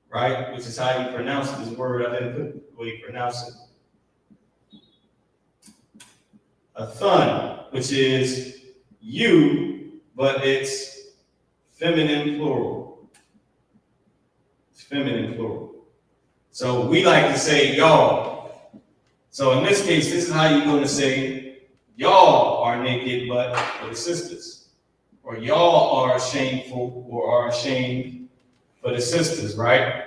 right, which is how you pronounce this word. I didn't put the way you pronounce it. A thun, which is you, but it's feminine plural. It's feminine plural. So we like to say y'all. So in this case, this is how you're going to say y'all are naked, but for the sisters. Or y'all are shameful or are ashamed for the sisters, right?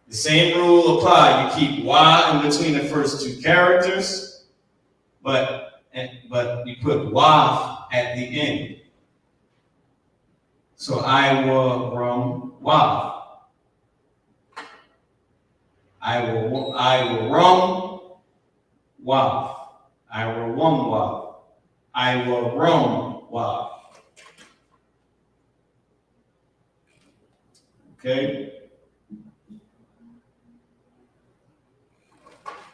The same rule apply. You keep Y in between the first two characters, but you put Y at the end. So I will rum Y. I will rum Y. I will rum Y. I will rum Y. Okay?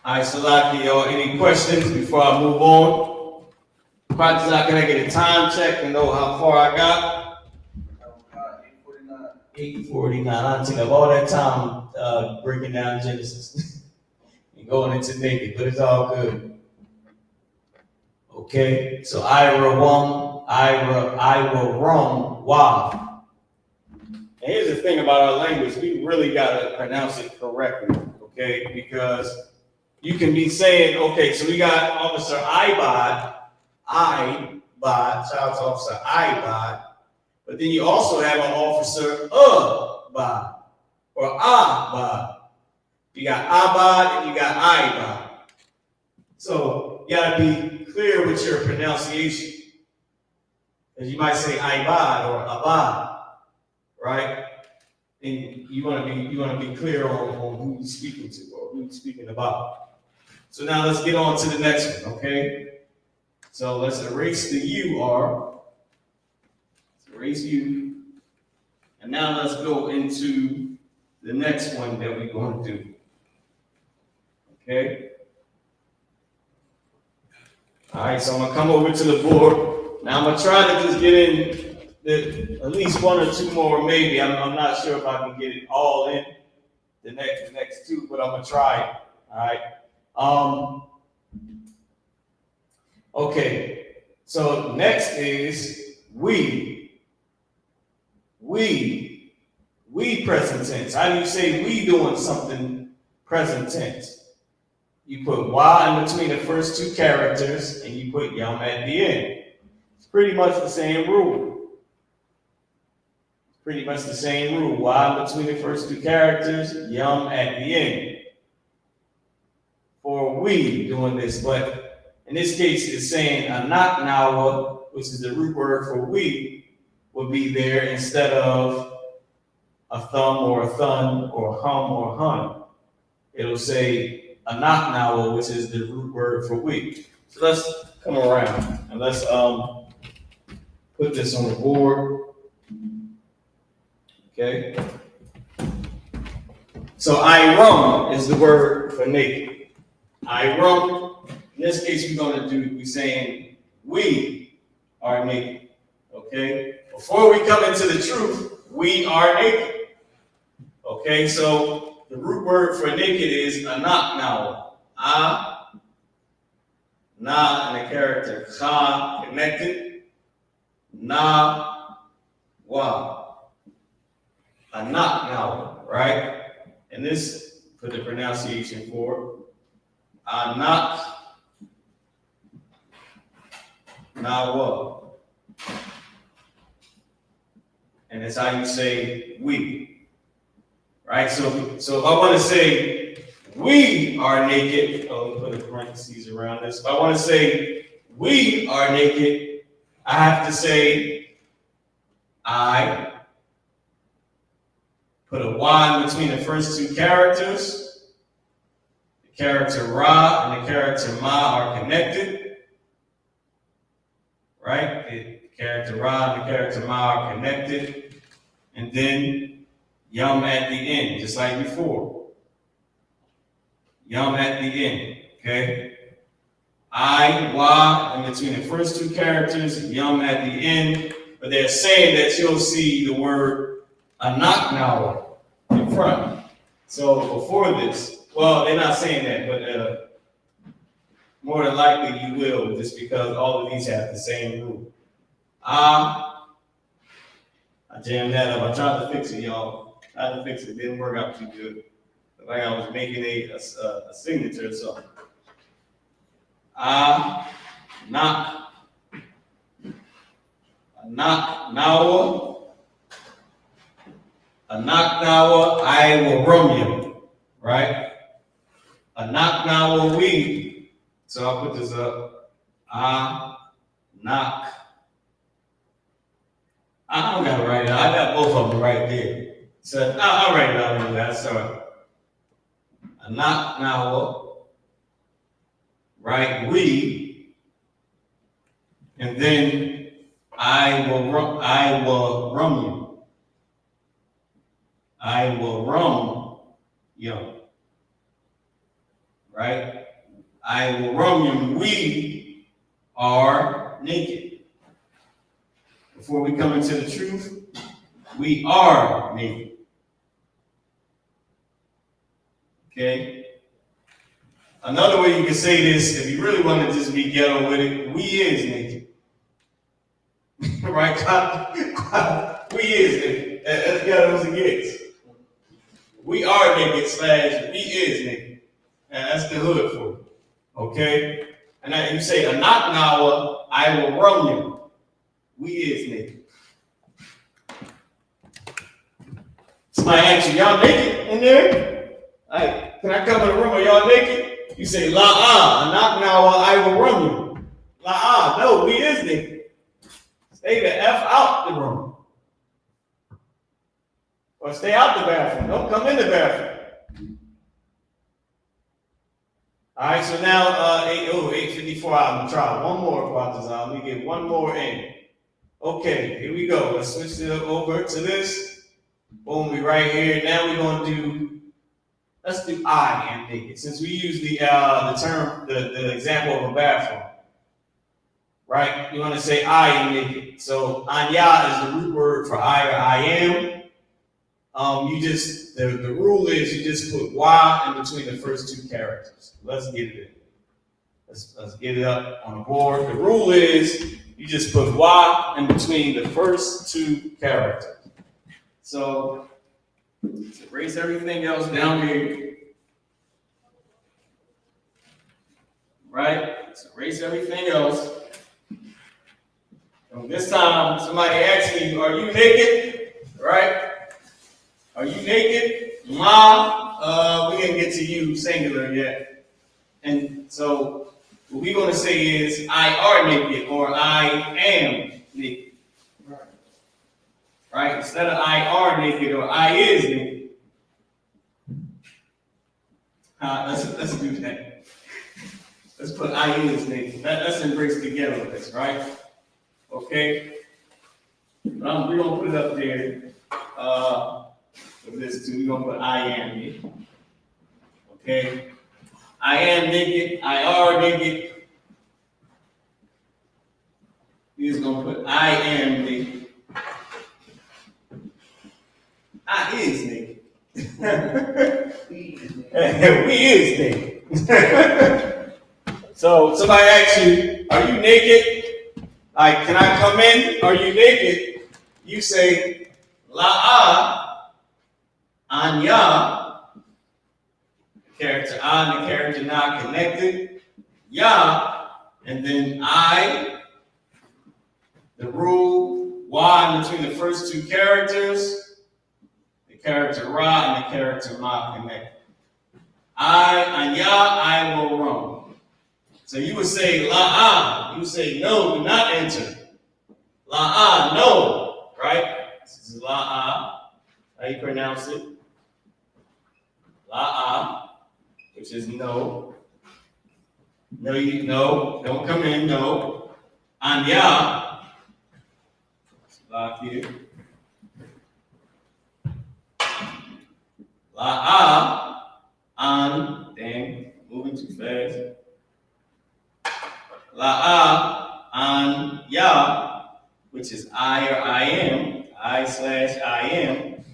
All right, Salaki, y'all, any questions before I move on? Partizan, can I get a time check to know how far I got? 8:49. I'll take up all that time breaking down Genesis and going into naked, but it's all good. Okay, so I will rum Y. And here's the thing about our language, we really gotta pronounce it correctly, okay? Because you can be saying, okay, so we got Officer Ibad, shout out to Officer Ibad, but then you also have an Officer Bad or Abad. You got Abad and you got Ibad. So you gotta be clear with your pronunciation. Because you might say Ibad or Abad, right? And you want to be clear on who you're speaking to or who you're speaking about. So now let's get on to the next one, okay? So let's erase the UR. Let's erase U. And now let's go into the next one that we're going to do. Okay? All right, so I'm going to come over to the board. Now I'm going to try to just get in at least one or two more, maybe. I'm not sure if I can get it all in the next two, but I'm going to try it. All right. Okay, so next is we present tense. How do you say we doing something present tense? You put Y in between the first two characters and you put yum at the end. It's pretty much the same rule. Y in between the first two characters, yum at the end. For we doing this, but in this case, it's saying a not nawa which is the root word for we, would be there instead of a thumb or a thun or hum or hun. It'll say anak nawa, which is the root word for we. So let's come around and let's put this on the board. Okay. So Iram is the word for naked. Iram. In this case, we're saying we are naked. Okay. Before we come into the truth, we are naked. Okay. So the root word for naked is anak now. Na and the character cha connected. Na wa. Anak now, right? And this for the pronunciation for anak nawa. And that's how you say we. Right? So if I want to say we are naked, let me put a parentheses around this. If I want to say we are naked, I have to say I. Put a Y in between the first two characters. The character Ra and the character Ma are connected. Right? The character Ra and the character Ma are connected. And then Yum at the end, just like before. Yum at the end. Okay? I, Y, in between the first two characters, Yum at the end. But they're saying that you'll see the word anak now in front. So before this, well, they're not saying that, but more than likely you will, just because all of these have the same root. I jammed that up. I tried to fix it, y'all. Tried to fix it. It didn't work out too good. Like I was making a signature or something. Knock nawa. Anak nawa, I will rum you, right? Anak nawa we. So I'll put this up. Knock. I don't gotta write it out. I got both of them right there. So I'll write it out anyway. That's all right. Anak nawa, right? We. And then I will rum you. I will rum you. Right? I will rum you. We are naked. Before we come into the truth, we are naked. Okay? Another way you can say this, if you really want to just be ghetto with it, we is naked. Right? We is naked. As ghetto as it gets. We are naked / we is naked. And that's the hood for you. Okay? And you say, anak nawa, I will rum you. We is naked. Somebody asks you, y'all naked in there? Like, can I come in the room? Are y'all naked? You say, anak nawa, I will rum you. No, we is naked. Stay the F out the room. Or stay out the bathroom. Don't come in the bathroom. All right, so now 8:54. I'm gonna try one more about this. Let me get one more in. Okay, here we go. Let's switch it over to this. Boom, we right here. Now we're gonna let's do I am naked. Since we use the term, the example of a bathroom. Right? You want to say I am naked. So anya is the root word for I or I am. The rule is you just put Y in between the first two characters. Let's get it in. Let's get it up on the board. The rule is you just put Y in between the first two characters. So let's erase everything else down here. Right? Let's erase everything else. And this time somebody asked me, are you naked? Right? Are you naked? Ma, we didn't get to you singular yet. And so what we're going to say is, I are naked, or I am naked. Right? Instead of I are naked, or I is naked. Let's do that. Let's put I is naked. Let's embrace togetherness, right? Okay? We're going to put it up there. With this too, we're going to put I am naked. Okay? I am naked. I are naked. We're just going to put I am naked. I is naked. We is naked. So somebody asks you, are you naked? Like, can I come in? Are you naked? You say, La'a, Anya, the character an, the character na connected, Ya, and then I, the rule, Y in between the first two characters, the character Ra and the character Ma connected. I, Anya, I will roam. So you would say La'a, you would say no, do not enter. La'a, no, right? This is La'a, how you pronounce it? La'a, which is no. No, you no, don't come in, no. Anya, lock here. La'a, an, dang, moving too fast. La'a, an, ya, which is I or I am, I/I am.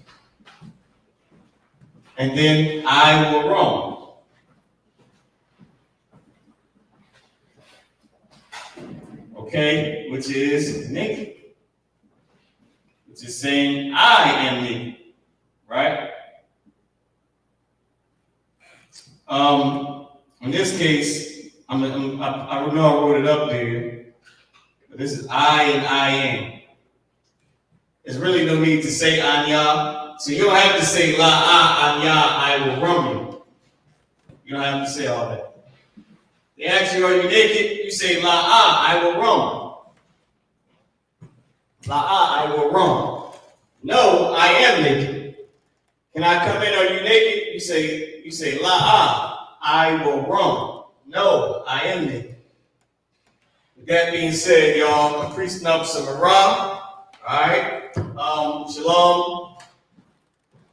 And then I will roam. Okay, which is naked. Which is saying I am naked, right? In this case, I know I wrote it up there, but this is I and I am. There's really no need to say Anya, so you don't have to say La'a, Anya, I will roam you. You don't have to say all that. They ask you, are you naked? You say La'a, I will roam. La'a, I will roam. No, I am naked. Can I come in? Are you naked? You say La'a, I will roam. No, I am naked. With that being said, y'all, I'm priesting up some Ra. Alright. Shalom.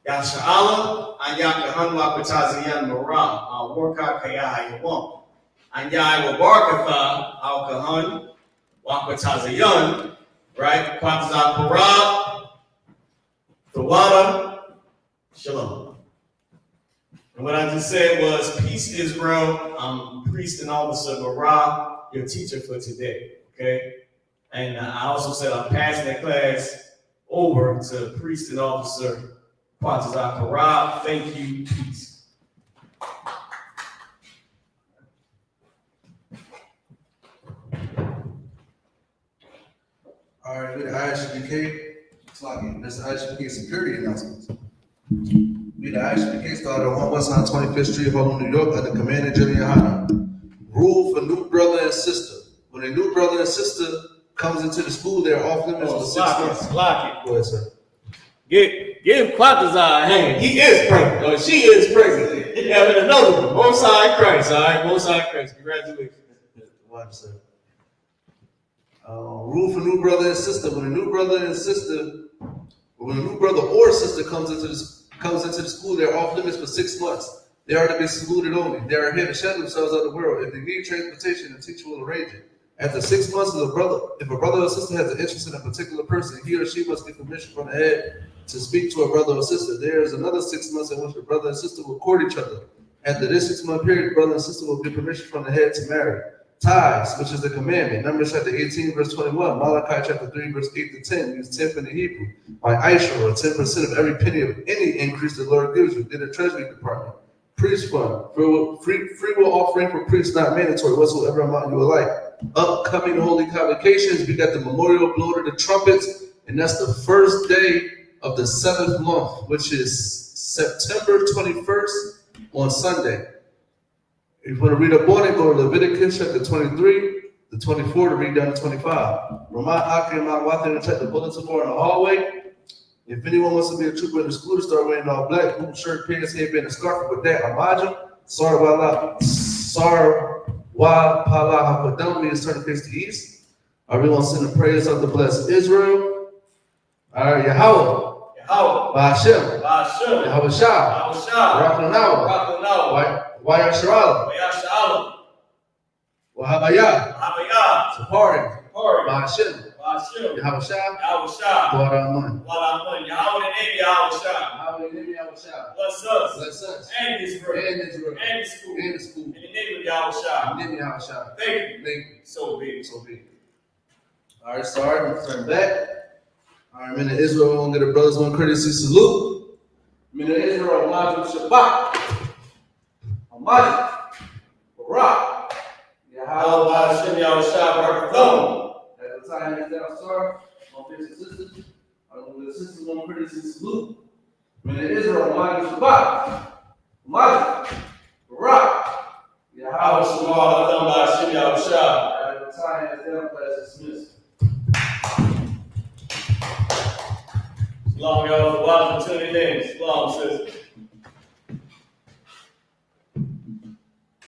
Yashalam. YAHANNA Pataziyan Mara. Warka Kaya Yawam. Anyai Wabarkatha Al Kahan. Wakatazayan. Right? Patazak Para. Tawada. Shalom. And what I just said was, peace, Israel. I'm priest and officer of Ra, your teacher for today. Okay? And I also said I'm passing that class over to priest and officer Patazak Ra. Thank you. Peace. All right, with the I.S.U.P.K, that's the I.S.U.P.K security announcements. We the I.S.U.P.K started on 1 West 125th Street, Harlem, New York, under Commander General YAHANNA. Rule for new brother and sister. When a new brother and sister comes into the school, they're off limits for 6 months. Lock it. Go ahead, sir. Give Quatazar a hand. He is pregnant, or she is pregnant. Having another one. Most High Christ, all right? Most High Christ. Congratulations. Watch, sir. Rule for new brother and sister. When a new brother or sister comes into the school, they're off limits for 6 months. They are to be saluted only. They are here to shed themselves out of the world. If they need transportation, the teacher will arrange it. After 6 months, if a brother or sister has an interest in a particular person, he or she must get permission from the head to speak to a brother or sister. There is another 6 months in which the brother and sister will court each other. After this 6 month period, the brother and sister will get permission from the head to marry. Tithes, which is the commandment. Numbers chapter 18, verse 21. Malachi chapter 3, verse 8 to 10. Use 10th in the Hebrew. By I.S.U.P.K, or 10% of every penny of any increase the Lord gives you. In the Treasury Department. Priest fund. Free will offering for priests not mandatory whatsoever amount you would like. Upcoming holy convocations. We got the memorial blow to the trumpets. And that's the first day of the 7th month, which is September 21st on Sunday. If you want to read up on it, go to Leviticus chapter 23 to 24 to read down to 25. Remind Aka and Mawatha to check the bulletin board in the hallway. If anyone wants to be a trooper in the school, start wearing all black, boot, shirt, pants, headband, and scarf. With that, Amaja, Sarwala Hapadam means turn to face the east. Are we going to send the prayers of the blessed Israel? All right, Yahweh. Ba'ashem. Yahweh Shah. Rakhanawa. YAHANNA. Wahabaya. Sapari. Ba'ashem. Yahweh Shah. Guadaman. Yahweh name Yahweh Shah. Bless us. And Israel. And the school. In the name of Yahweh Shah. Thank you. So be it. All right, sorry, I'm turning back. All right, men of Israel, we're going to get a brothers one courtesy salute. Men of Israel, Amaju Shabbat. Amaju. Barak. Yahweh Hashem Yahweh Shah Barak. At the time is down, sir. My brothers and sisters. I'm going to get a sister one courtesy salute. Men of Israel, Amaju Shabbat. Amaju. Barak. Yahweh Shema Hashem Yahweh Shah. At the time is down, class dismissed. Shalom, y'all. For watching, tuning in. Shalom, sis.